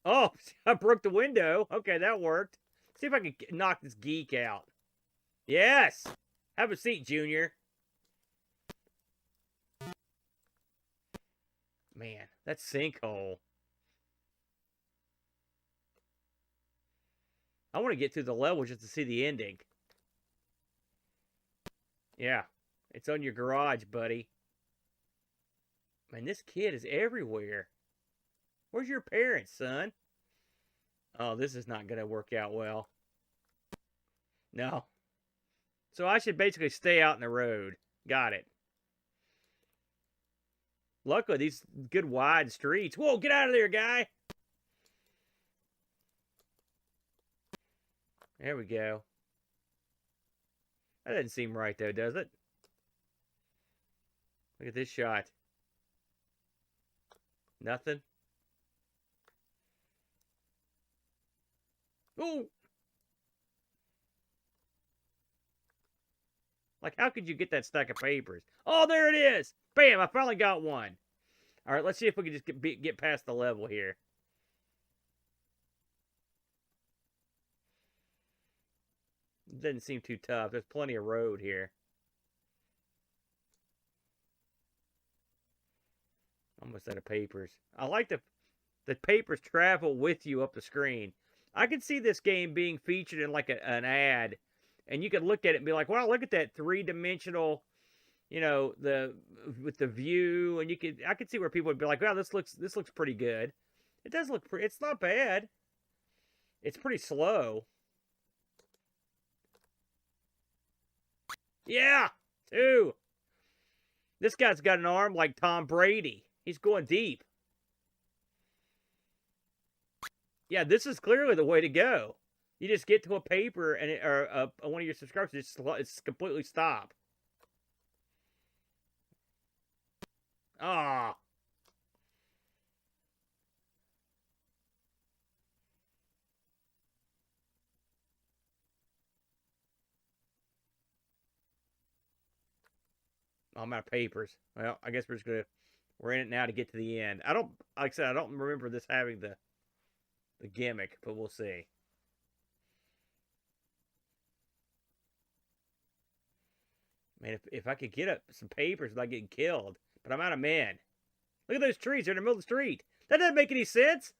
Oh, I broke the window. Okay, that worked. See if I can knock this geek out. Yes! Have a seat, Junior. Man, that sinkhole. I want to get through the level just to see the ending. Yeah, it's on your garage, buddy. Man, this kid is everywhere. Where's your parents, son? Oh, this is not going to work out well. No. So I should basically stay out in the road. Got it. Luckily, these good wide streets. Whoa, get out of there, guy. There we go. That doesn't seem right, though, does it? Look at this shot. Nothing. Ooh! Like, how could you get that stack of papers? Oh, there it is! Bam! I finally got one. All right, let's see if we can just get past the level here. It doesn't seem too tough. There's plenty of road here. Almost out of papers. I like the papers travel with you up the screen. I could see this game being featured in like an ad, and you could look at it and be like, "Wow, look at that three-dimensional, you know, with the view." And I could see where people would be like, "Wow, this looks pretty good." It does look pretty. It's not bad. It's pretty slow. Yeah, 2. This guy's got an arm like Tom Brady. He's going deep. Yeah, this is clearly the way to go. You just get to a paper and or one of your subscribers, it's completely stop. Ah. Oh, I'm out of papers. Well, I guess we're in it now to get to the end. Like I said, I don't remember this having the gimmick, but we'll see. Man, if I could get up some papers without getting killed, but I'm out of men. Look at those trees. They're in the middle of the street. That doesn't make any sense.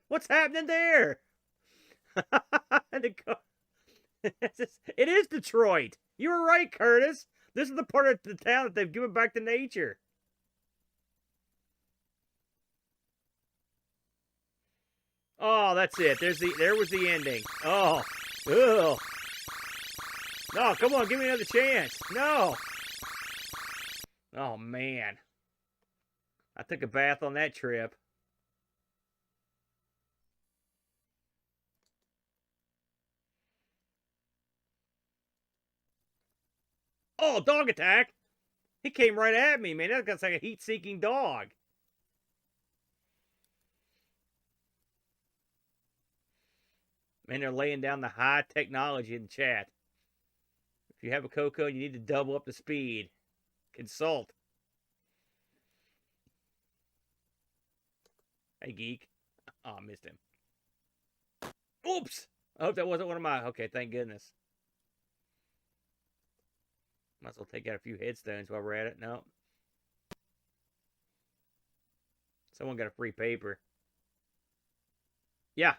What's happening there? It is Detroit. You were right, Curtis. This is the part of the town that they've given back to nature. Oh, that's it. There was the ending. Oh, ugh. No, come on, give me another chance. No. Oh man, I took a bath on that trip. Oh, dog attack! He came right at me, man. That's like a heat-seeking dog. Man, they're laying down the high technology in the chat. If you have a CoCo, you need to double up the speed. Consult. Hey, geek. Oh, I missed him. Oops! I hope that wasn't one of my... Okay, thank goodness. Might as well take out a few headstones while we're at it. No. Someone got a free paper. Yeah.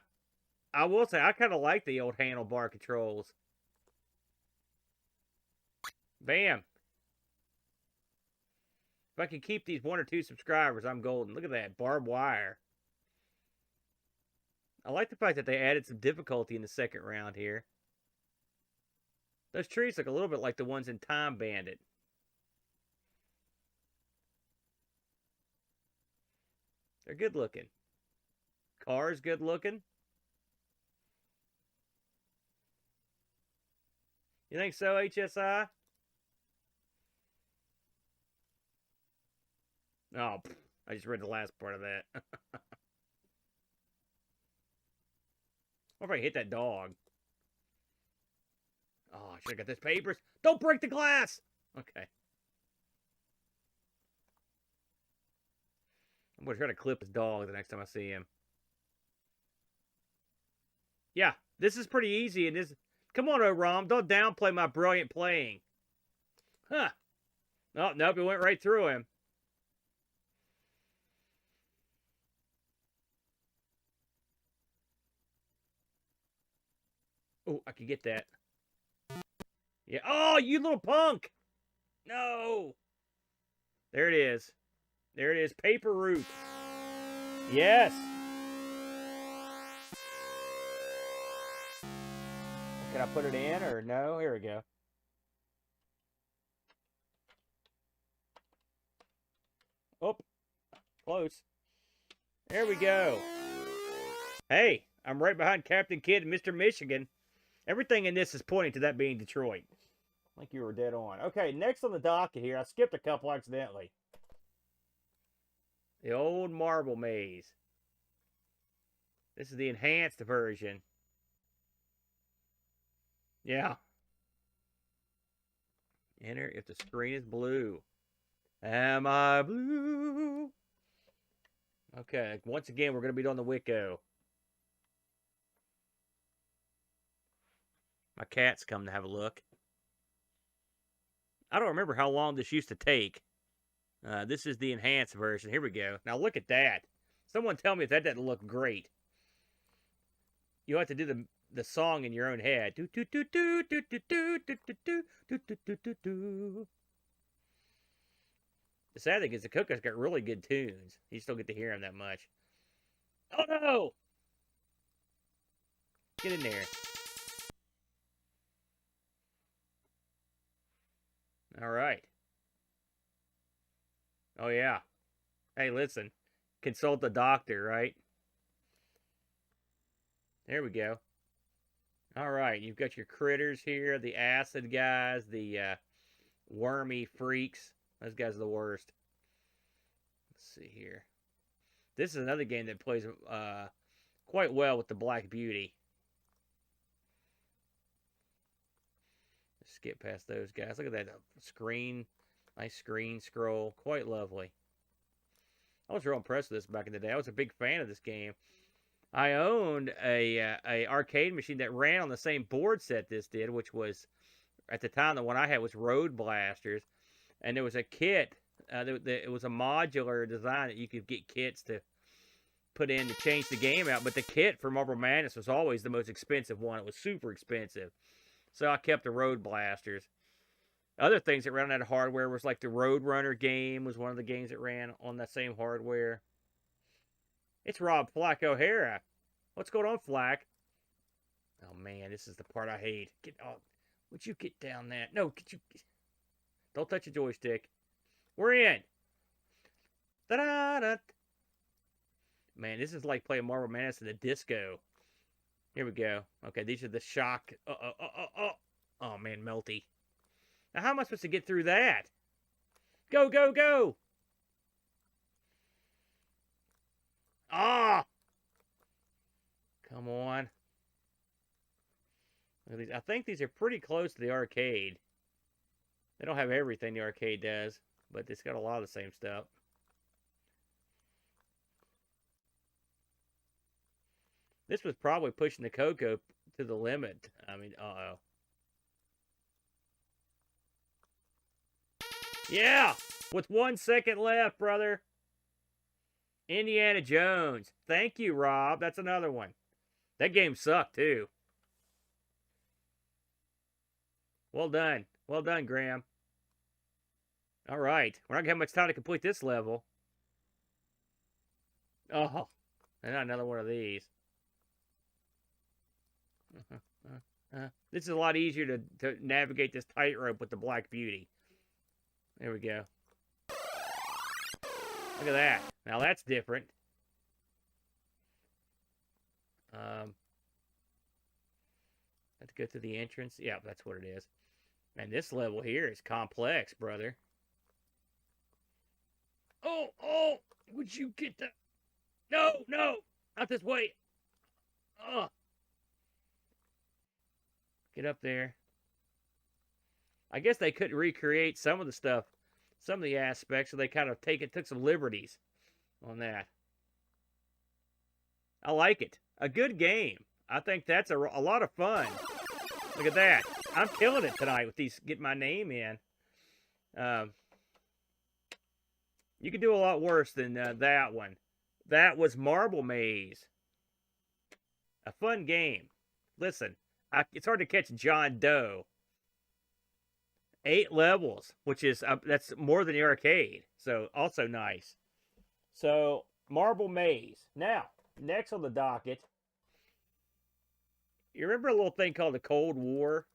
I will say, I kind of like the old handlebar controls. Bam. If I can keep these 1 or 2 subscribers, I'm golden. Look at that. Barbed wire. I like the fact that they added some difficulty in the second round here. Those trees look a little bit like the ones in Time Bandit. They're good looking. Cars good looking. You think so, HSI? Oh, I just read the last part of that. What if I hit that dog? Oh, I should have got this papers. Don't break the glass! Okay. I'm going to try to clip his dog the next time I see him. Yeah, this is pretty easy. And this... Come on, O-Rom. Don't downplay my brilliant playing. Huh. Oh, nope, it went right through him. Oh, I can get that. Yeah. Oh, you little punk! No! There it is. There it is. Paper route. Yes! Can I put it in or no? Here we go. Oh, close. There we go. Hey, I'm right behind Captain Kidd and Mr. Michigan. Everything in this is pointing to that being Detroit. I think you were dead on. Okay, next on the docket here, I skipped a couple accidentally. The old marble maze. This is the enhanced version. Yeah. Enter if the screen is blue. Am I blue? Okay, once again, we're going to be doing the Wicco. My cat's come to have a look. I don't remember how long this used to take. This is the enhanced version. Here we go. Now look at that. Someone tell me if that doesn't look great. You have to do the song in your own head. Do do do do do do do do do do do do do do. The sad thing is the CoCo's got really good tunes. You still get to hear them that much. Oh no! Get in there. All right. Oh yeah. Hey, listen. Consult the doctor, right? There we go. All right, you've got your critters here, the acid guys, the wormy freaks. Those guys are the worst. Let's see here. This is another game that plays quite well with the Black Beauty. Let's skip past those guys. Look at that screen. Nice screen scroll. Quite lovely. I was real impressed with this back in the day. I was a big fan of this game. I owned a arcade machine that ran on the same board set this did, which was, at the time, the one I had was Road Blasters. And there was a kit. It was a modular design that you could get kits to put in to change the game out. But the kit for Marble Madness was always the most expensive one. It was super expensive. So I kept the Road Blasters. Other things that ran on that hardware was like the Road Runner game was one of the games that ran on that same hardware. It's Rob Flack O'Hara. What's going on, Flack? Oh, man, this is the part I hate. Get off. Would you get down that? No, could you... Don't touch the joystick. We're in. Da-da-da. Man, this is like playing Marble Madness in the disco. Here we go. Okay, these are the shock. Oh, man, melty. Now, how am I supposed to get through that? Go, go, go. Ah! Come on. Look at these. I think these are pretty close to the arcade. They don't have everything the arcade does, but it's got a lot of the same stuff. This was probably pushing the CoCo to the limit. I mean, uh-oh. Yeah! With 1 second left, brother. Indiana Jones. Thank you, Rob. That's another one. That game sucked, too. Well done. Well done, Graham. All right. We're not going to have much time to complete this level. Oh. And another one of these. This is a lot easier to navigate this tightrope with the Black Beauty. There we go. Look at that. Now that's different. Have to go through the entrance. Yeah, that's what it is. And this level here is complex, brother. Oh, would you get that? No, not this way. Oh. Get up there. I guess they couldn't recreate some of the stuff, some of the aspects, so they kind of took some liberties on that. I like it. A good game. I think that's a lot of fun. Look at that. I'm killing it tonight with these, getting my name in. You could do a lot worse than that one. That was Marble Maze. A fun game. Listen, it's hard to catch John Doe. 8 levels, which is, that's more than the arcade. So, also nice. So, Marble Maze. Now, next on the docket. You remember a little thing called the Cold War?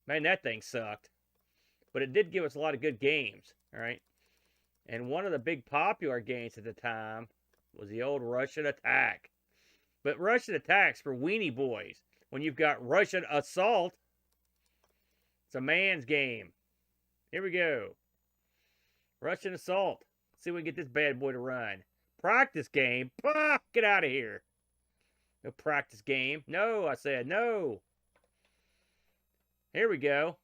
Man, that thing sucked. But it did give us a lot of good games, all right? And one of the big popular games at the time was the old Russian Attack. But Russian Attack's for weenie boys. When you've got Russian Assault, it's a man's game. Here we go. Russian Assault. Let's see if we can get this bad boy to run. Practice game. Ah, get out of here. No practice game. No, I said no. Here we go.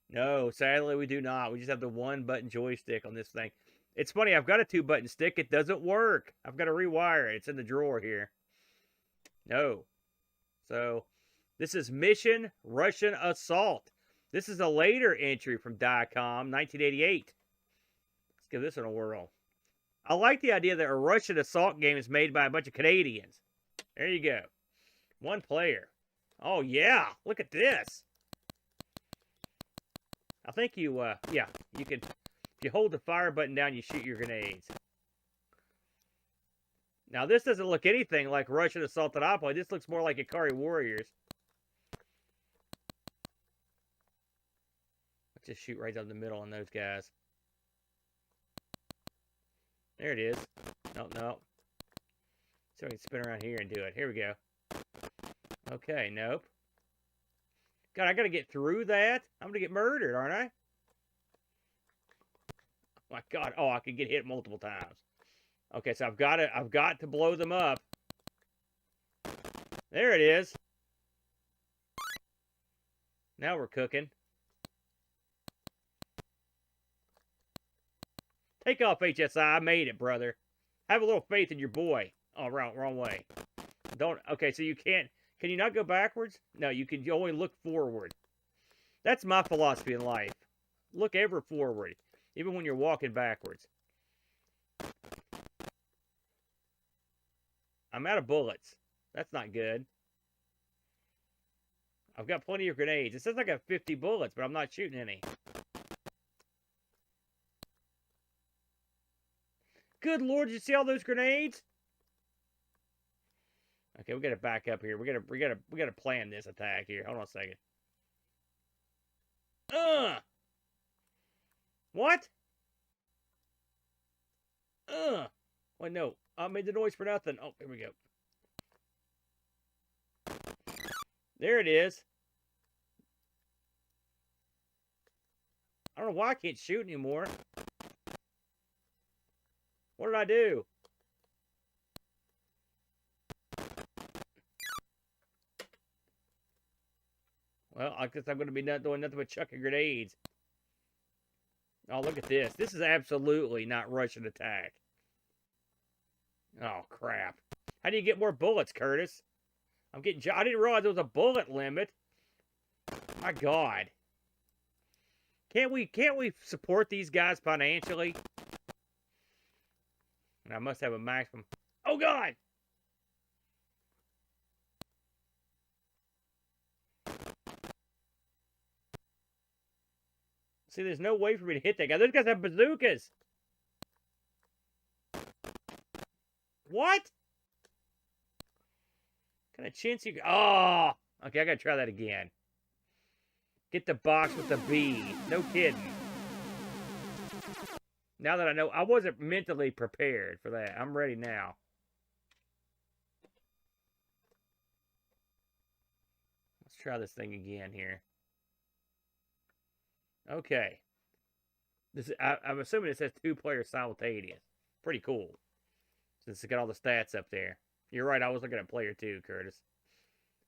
No, sadly we do not. We just have the 1-button joystick on this thing. It's funny, I've got a 2-button stick. It doesn't work. I've got to rewire it. It's in the drawer here. No. So, this is Mission Russian Assault. This is a later entry from Diecom, 1988. Let's give this one a whirl. I like the idea that a Russian Assault game is made by a bunch of Canadians. There you go. 1 player. Oh, yeah. Look at this. I think you can, if you hold the fire button down, you shoot your grenades. Now, this doesn't look anything like Russian Assault that I play. This looks more like Ikari Warriors. Let's just shoot right down the middle on those guys. There it is. No. So I can spin around here and do it. Here we go. Okay, nope. God, I gotta get through that? I'm gonna get murdered, aren't I? Oh my God. Oh, I can get hit multiple times. Okay, so I've got to blow them up. There it is. Now we're cooking. Take off, HSI. I made it, brother. Have a little faith in your boy. Oh, wrong way. Don't. Okay, so you can't. Can you not go backwards? No, you can only look forward. That's my philosophy in life. Look ever forward, even when you're walking backwards. I'm out of bullets. That's not good. I've got plenty of grenades. It says I got 50 bullets, but I'm not shooting any. Good Lord, did you see all those grenades? Okay, we gotta back up here. We gotta plan this attack here. Hold on a second. What? Wait, no. I made the noise for nothing. Oh, here we go. There it is. I don't know why I can't shoot anymore. What did I do? Well, I guess I'm going to be not doing nothing but chucking grenades. Oh, look at this. This is absolutely not Russian attack. Oh, crap. How do you get more bullets, Curtis? I didn't realize there was a bullet limit. My God. Can't we support these guys financially? And I must have a maximum. Oh, God! See, there's no way for me to hit that guy. Those guys have bazookas. What? What kind of chance you got? Oh! Okay, I gotta try that again. Get the box with the B. No kidding. Now that I know, I wasn't mentally prepared for that. I'm ready now. Let's try this thing again here. Okay. I'm assuming it says 2 players simultaneous. Pretty cool. Since it's got all the stats up there. You're right, I was looking at player 2, Curtis.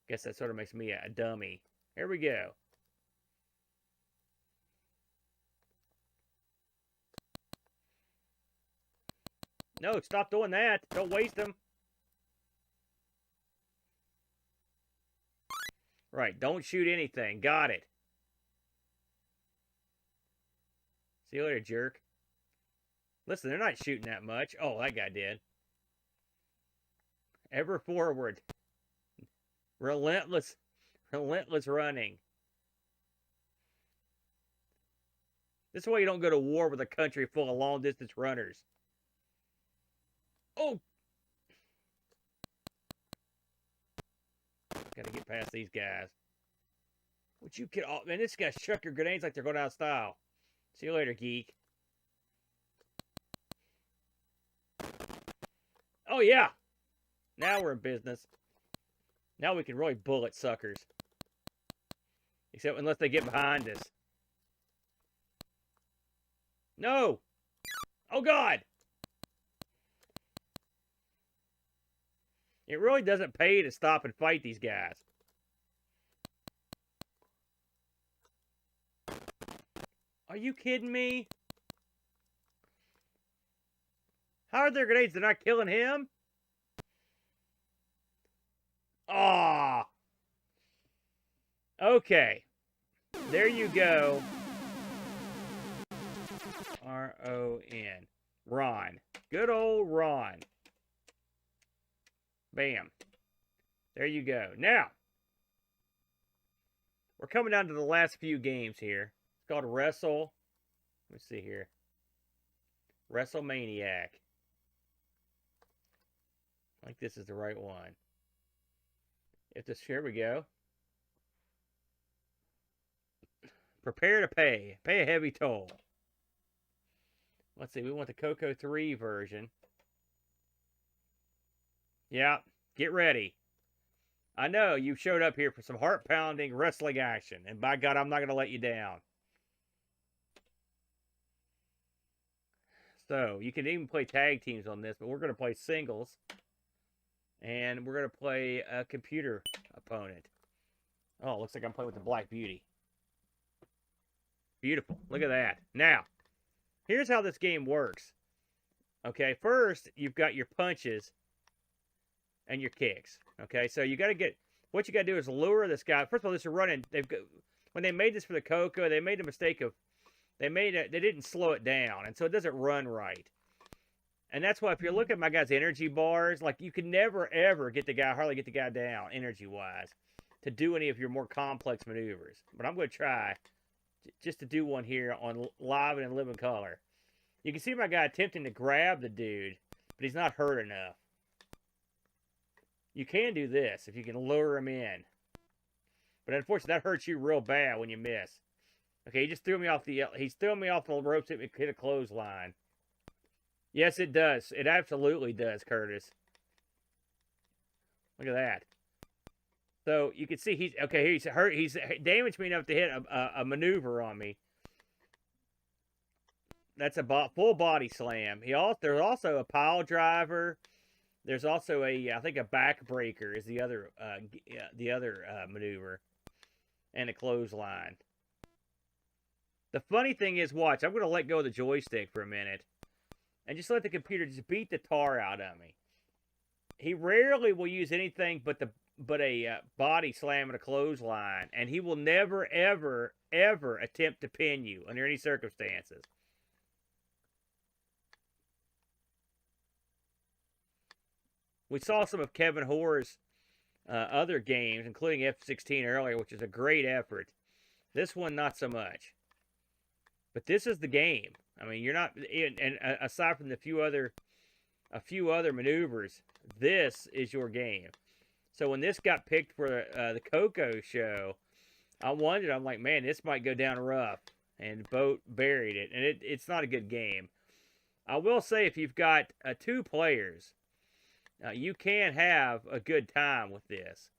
Guess that sort of makes me a dummy. Here we go. No, stop doing that. Don't waste them. Right, don't shoot anything. Got it. See you later, jerk. Listen, they're not shooting that much. Oh, that guy did. Ever forward. Relentless running. This is why you don't go to war with a country full of long-distance runners. Oh! Gotta get past these guys. Would you get off? Man, this guy's chucking grenades like they're going out of style. See you later, geek. Oh, yeah. Now we're in business. Now we can really bullet suckers. Except unless they get behind us. No! Oh, God! It really doesn't pay to stop and fight these guys. Are you kidding me? How are their grenades? They're not killing him? Ah. Okay. There you go. R-O-N. Ron. Good old Ron. Bam. There you go. Now, we're coming down to the last few games here. It's called Wrestle. Let's see here. Wrestle Maniac. I think this is the right one. Here we go. Prepare to pay. Pay a heavy toll. Let's see. We want the CoCo 3 version. Yeah. Get ready. I know you showed up here for some heart-pounding wrestling action. And by God, I'm not going to let you down. So, you can even play tag teams on this. But we're going to play singles. And we're going to play a computer opponent. Oh, looks like I'm playing with the Black Beauty. Beautiful. Look at that. Now, Here's how this game works. Okay, first, you've got your punches and your kicks. Okay, so you got to get... What you got to do is lure this guy. First of all, this is running... When they made this for the CoCo, they made a mistake of... They didn't slow it down, and so it doesn't run right. And that's why if you look at my guy's energy bars, like, you can never, ever hardly get the guy down, energy-wise, to do any of your more complex maneuvers. But I'm going to try just to do one here on live and in living color. You can see my guy attempting to grab the dude, but he's not hurt enough. You can do this if you can lure him in. But unfortunately, that hurts you real bad when you miss. Okay, he just threw me off the... He's throwing me off the ropes and hit a clothesline. Yes, it does. It absolutely does, Curtis. Look at that. So, you can see he's... Okay, he's hurt. He's damaged me enough to hit a maneuver on me. That's a full body slam. There's also a pile driver. There's also I think a backbreaker is the other maneuver. And a clothesline. The funny thing is, watch, I'm going to let go of the joystick for a minute. And just let the computer just beat the tar out of me. He rarely will use anything but a body slam and a clothesline. And he will never, ever, ever attempt to pin you under any circumstances. We saw some of Kevin Hoare's other games, including F16 earlier, which is a great effort. This one, not so much. But this is the game. I mean, you're not, and aside from a few other maneuvers, this is your game. So when this got picked for the CoCo show, I wondered, I'm like, man, this might go down rough. And Boat buried it. And it's not a good game. I will say, if you've got 2 players, you can have a good time with this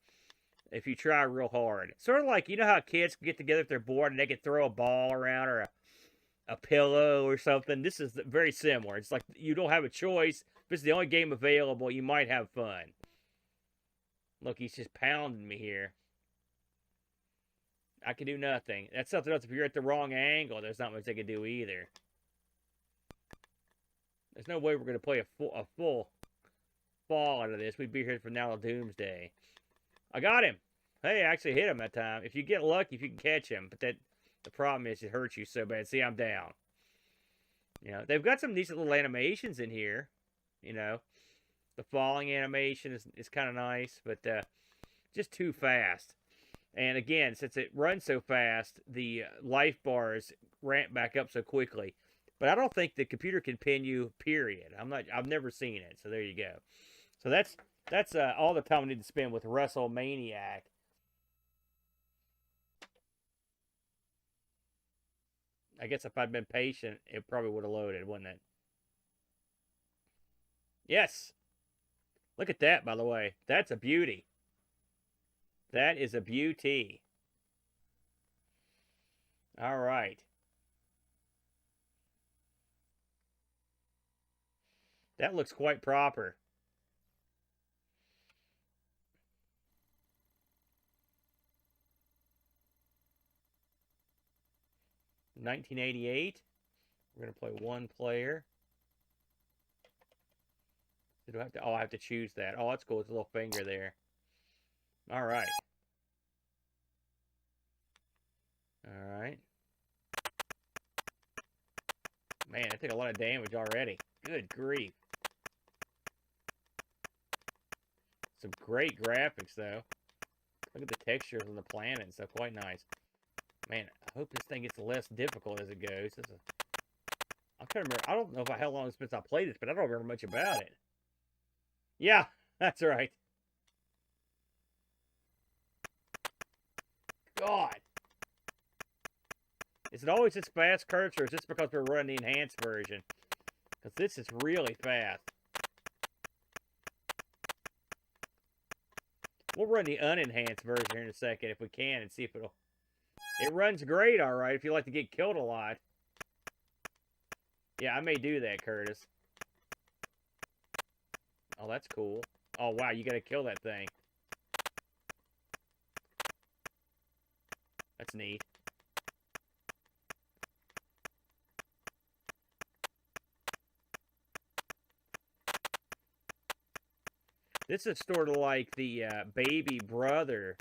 if you try real hard. Sort of like, you know how kids get together if they're bored and they can throw a ball around or a pillow or something? This is very similar. It's like you don't have a choice. If it's the only game available, you might have fun. Look, he's just pounding me here. I can do nothing. That's something else. If you're at the wrong angle, there's not much I can do either. There's no way we're going to play a full fall out of this. We'd be here from now till doomsday. I got him. Hey, I actually hit him that time. If you get lucky, if you can catch him. But the problem is it hurts you so bad. See, I'm down. You know, they've got some decent little animations in here. You know, the falling animation is kind of nice, but just too fast. And again, since it runs so fast, the life bars ramp back up so quickly. But I don't think the computer can pin you, period. I've never seen it. So there you go. So that's all the time we need to spend with Wrestle Maniac. I guess if I'd been patient, it probably would have loaded, wouldn't it? Yes. Look at that, by the way. That's a beauty. That is a beauty. All right. That looks quite proper. $1988. We're going to play one player. Do I have to? Oh, I have to choose that. Oh, that's cool. It's a little finger there. All right. All right. Man, I took a lot of damage already. Good grief. Some great graphics, though. Look at the textures on the planet and stuff. Quite nice. Man, I hope this thing gets less difficult as it goes. I'm trying to remember. I don't know how long since I played this, but I don't remember much about it. Yeah, that's right. God. Is it always this fast, Kurt, or is this because we're running the enhanced version? Because this is really fast. We'll run the unenhanced version here in a second if we can and see if it'll... It runs great, all right, if you like to get killed a lot. Yeah, I may do that, Curtis. Oh, that's cool. Oh, wow, you gotta kill that thing. That's neat. This is sort of like the baby brother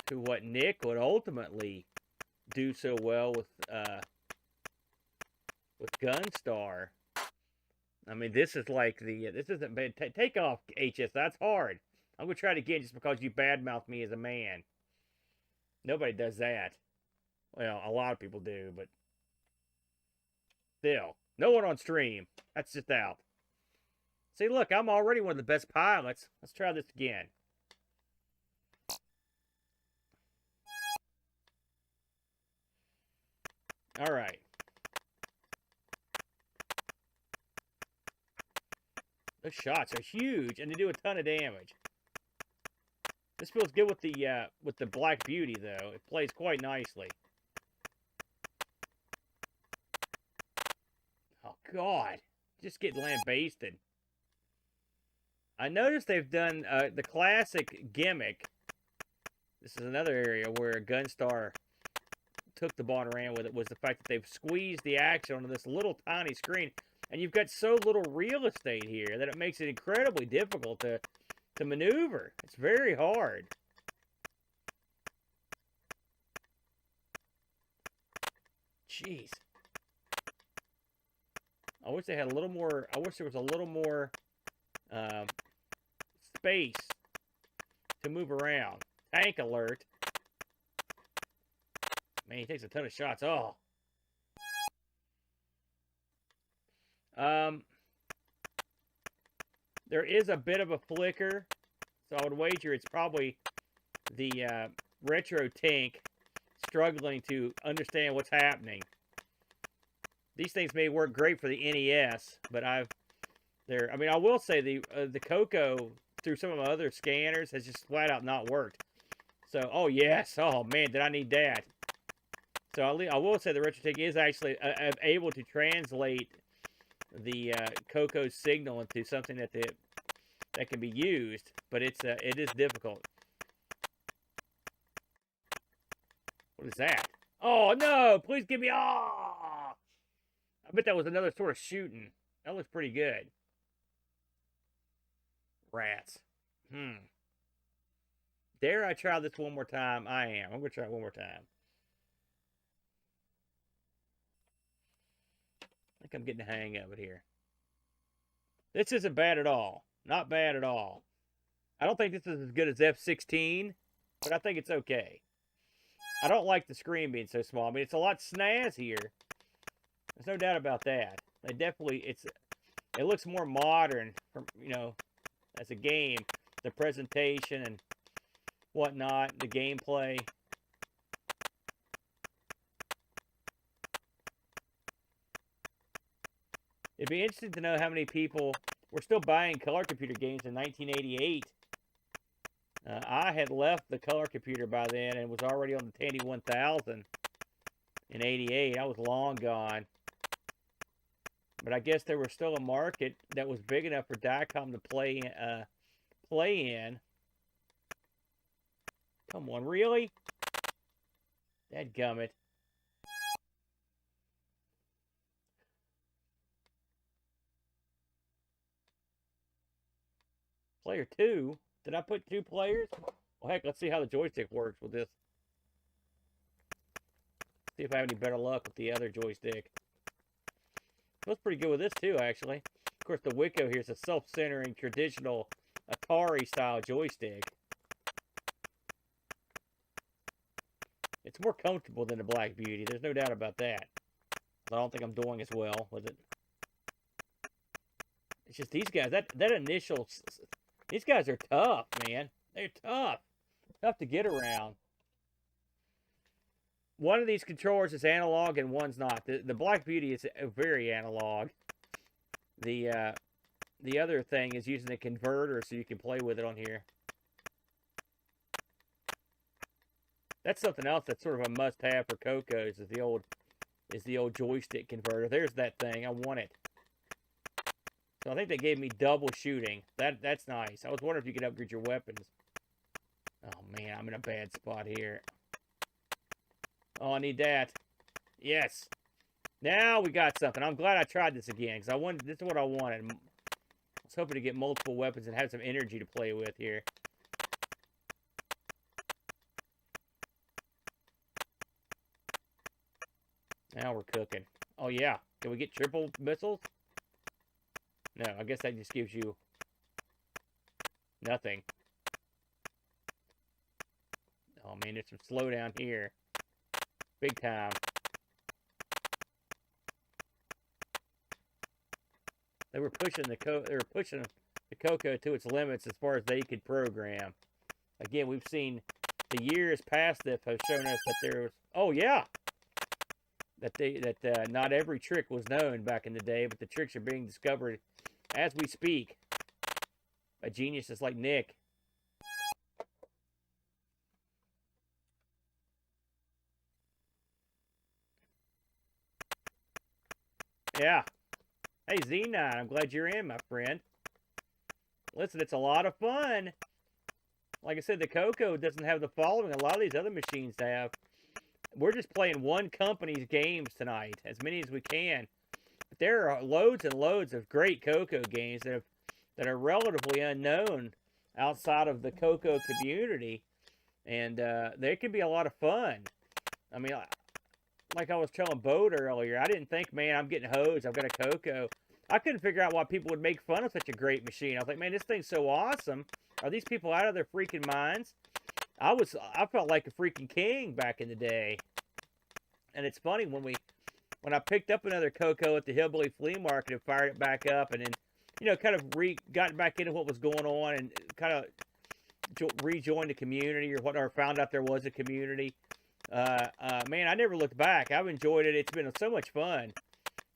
to what Nick would ultimately do so well with Gunstar. I mean, this is like the this isn't bad. Take off, HS. That's hard. I'm gonna try it again just because you badmouth me as a man. Nobody does that. Well, a lot of people do, but still, no one on stream. That's just out. See, look, I'm already one of the best pilots. Let's try this again. All right. Those shots are huge, and they do a ton of damage. This feels good with the Black Beauty, though. It plays quite nicely. Oh, God. Just get lambasted. I noticed they've done the classic gimmick. This is another area where Gunstar took the ball and ran with it, was the fact that they've squeezed the action onto this little tiny screen. And you've got so little real estate here that it makes it incredibly difficult to maneuver. It's very hard. Jeez. I wish they had a little more, I wish there was a little more space to move around. Tank alert. Man, he takes a ton of shots. Oh. There is a bit of a flicker, so I would wager it's probably the retro tank struggling to understand what's happening. These things may work great for the NES, but I will say the CoCo through some of my other scanners has just flat out not worked. So, oh yes, oh man, did I need that? So I will say the retro tank is actually able to translate the CoCo signal into something that can be used, but it is difficult. What is that? Oh no! Please give me I bet that was another sort of shooting. That looks pretty good. Rats. Dare I try this one more time? I am. I'm gonna try it one more time. I think I'm getting the hang of it here. This isn't bad at all. Not bad at all. I don't think this is as good as F16, but I think it's okay. I don't like the screen being so small. I mean, it's a lot snazzier. There's no doubt about that. They definitely, it looks more modern from, as a game. The presentation and whatnot, the gameplay. It'd be interesting to know how many people were still buying color computer games in 1988. I had left the color computer by then and was already on the Tandy 1000 in 88. I was long gone. But I guess there was still a market that was big enough for Diecom to play in. Come on, really? Dadgummit. Player 2? Did I put 2 players? Well, heck, let's see how the joystick works with this. See if I have any better luck with the other joystick. Feels pretty good with this, too, actually. Of course, the Wicco here is a self-centering, traditional Atari-style joystick. It's more comfortable than the Black Beauty. There's no doubt about that. I don't think I'm doing as well with it. It's just these guys, that initial... These guys are tough, man. They're tough. Tough to get around. One of these controllers is analog and one's not. The Black Beauty is very analog. The other thing is using a converter so you can play with it on here. That's something else that's sort of a must-have for CoCos is the old joystick converter. There's that thing. I want it. So I think they gave me double shooting. That's nice. I was wondering if you could upgrade your weapons. Oh man, I'm in a bad spot here. Oh, I need that. Yes. Now we got something. I'm glad I tried this again because this is what I wanted. was hoping to get multiple weapons and have some energy to play with here. Now we're cooking. Oh, yeah. Can we get triple missiles? No, I guess that just gives you nothing. Oh, man, there's some slowdown here. Big time. They were pushing the CoCo to its limits as far as they could program. Again, we've seen the years past this have shown us that there was... Oh, yeah! That not every trick was known back in the day, but the tricks are being discovered as we speak by geniuses like Nick. Yeah. Hey, Xenion, I'm glad you're in, my friend. Listen, it's a lot of fun. Like I said, the CoCo doesn't have the following a lot of these other machines have. We're just playing one company's games tonight, as many as we can. But there are loads and loads of great CoCo games that are relatively unknown outside of the CoCo community. And they can be a lot of fun. I mean, like I was telling Bode earlier, I didn't think, man, I'm getting hosed. I've got a CoCo. I couldn't figure out why people would make fun of such a great machine. I was like, man, this thing's so awesome. Are these people out of their freaking minds? I felt like a freaking king back in the day. And it's funny when I picked up another CoCo at the Hillbilly Flea Market and fired it back up, and then, you know, kind of got back into what was going on and kind of rejoined the community or whatever, found out there was a community. Man, I never looked back. I've enjoyed it. It's been so much fun.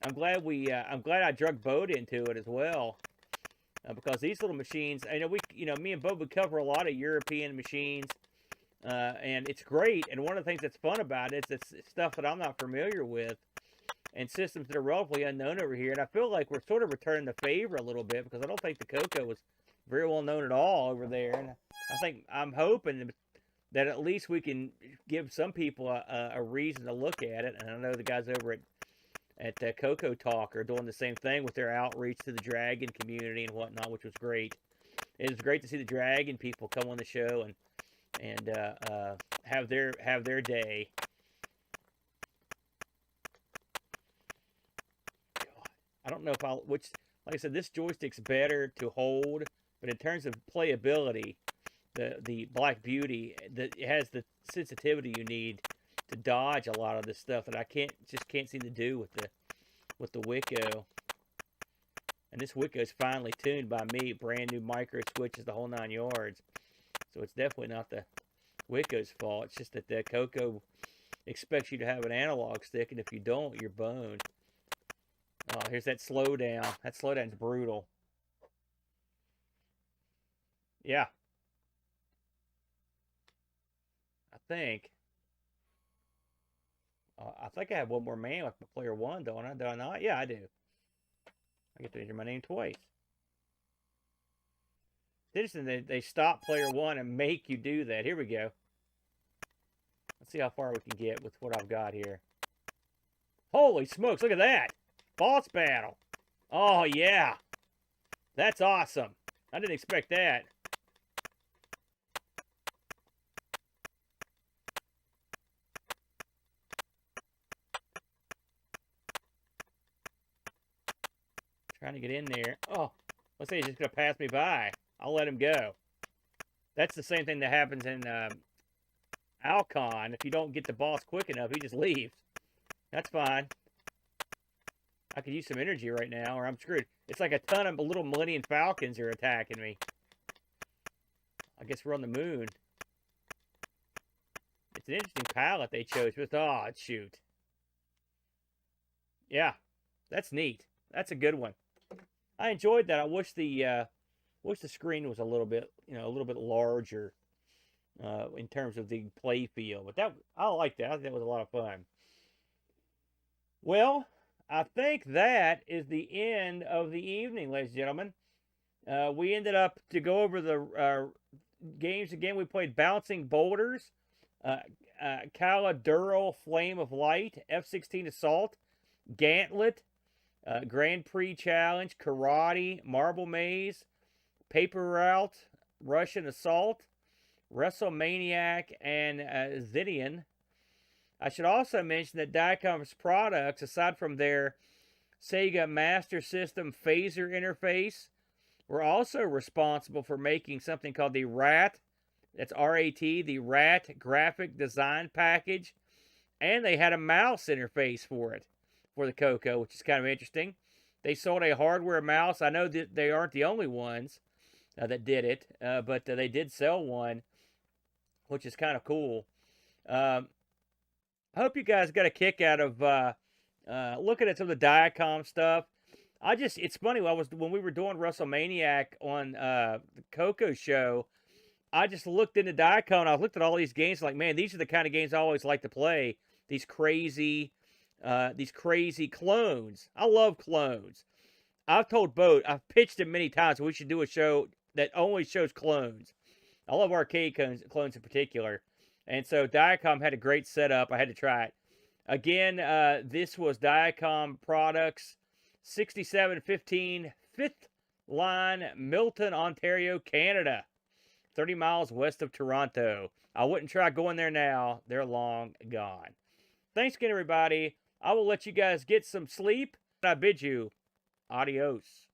I'm glad I drug Bode into it as well. Because these little machines, I know me and Bode would cover a lot of European machines. And it's great. And one of the things that's fun about it is it's stuff that I'm not familiar with. And systems that are relatively unknown over here. And I feel like we're sort of returning the favor a little bit, because I don't think the CoCo was very well known at all over there. And I'm hoping that at least we can give some people a reason to look at it. And I know the guys over at CoCo Talk are doing the same thing with their outreach to the Dragon community and whatnot, which was great. It was great to see the Dragon people come on the show and have their day. God, I don't know if like I said, this joystick's better to hold, but in terms of playability, the Black Beauty, it has the sensitivity you need to dodge a lot of this stuff that I just can't seem to do with the Wicco. And this Wicco is finely tuned by me, brand new micro switches, the whole 9 yards. So it's definitely not the Wicco's fault. It's just that the CoCo expects you to have an analog stick, and if you don't, you're boned. Oh, here's that slowdown. That slowdown's brutal. Yeah. I think I have one more man with player one, don't I? Do I not? Yeah, I do. I get to enter my name twice. It's interesting they stop player one and make you do that. Here we go. Let's see how far we can get with what I've got here. Holy smokes, look at that. Boss battle. Oh, yeah. That's awesome. I didn't expect that. Trying to get in there. Oh, let's say he's just going to pass me by. I'll let him go. That's the same thing that happens in Alcon. If you don't get the boss quick enough, he just leaves. That's fine. I could use some energy right now, or I'm screwed. It's like a ton of little Millennium Falcons are attacking me. I guess we're on the moon. It's an interesting palette they chose. But, oh, shoot. Yeah, that's neat. That's a good one. I enjoyed that. I wish the screen was a little bit larger in terms of the play feel. But I like that. I think that was a lot of fun. Well, I think that is the end of the evening, ladies and gentlemen. We ended up to go over the games again. We played Bouncing Boulders, Calidural Flame of Light, F16 Assault, Gauntlet, Grand Prix Challenge, Karate, Marble Maze, Paper Route, Russian Assault, Wrestle Maniac, and Xenion. I should also mention that Diecom's products, aside from their Sega Master System phaser interface, were also responsible for making something called the RAT, that's R-A-T, the RAT Graphic Design Package, and they had a mouse interface for it, for the CoCo, which is kind of interesting. They sold a hardware mouse. I know that they aren't the only ones that did it, but they did sell one, which is kind of cool. I hope you guys got a kick out of looking at some of the Diecom stuff. It's funny, when we were doing Wrestle Maniac on the CoCo show, I just looked into Diecom, and I looked at all these games, like, man, these are the kind of games I always like to play. These crazy clones. I love clones. I've pitched it many times, we should do a show that only shows clones. I love arcade clones in particular. And so Diecom had a great setup. I had to try it. Again, this was Diecom Products, 6715 5th Line, Milton, Ontario, Canada. 30 miles west of Toronto. I wouldn't try going there now. They're long gone. Thanks again, everybody. I will let you guys get some sleep. I bid you adios.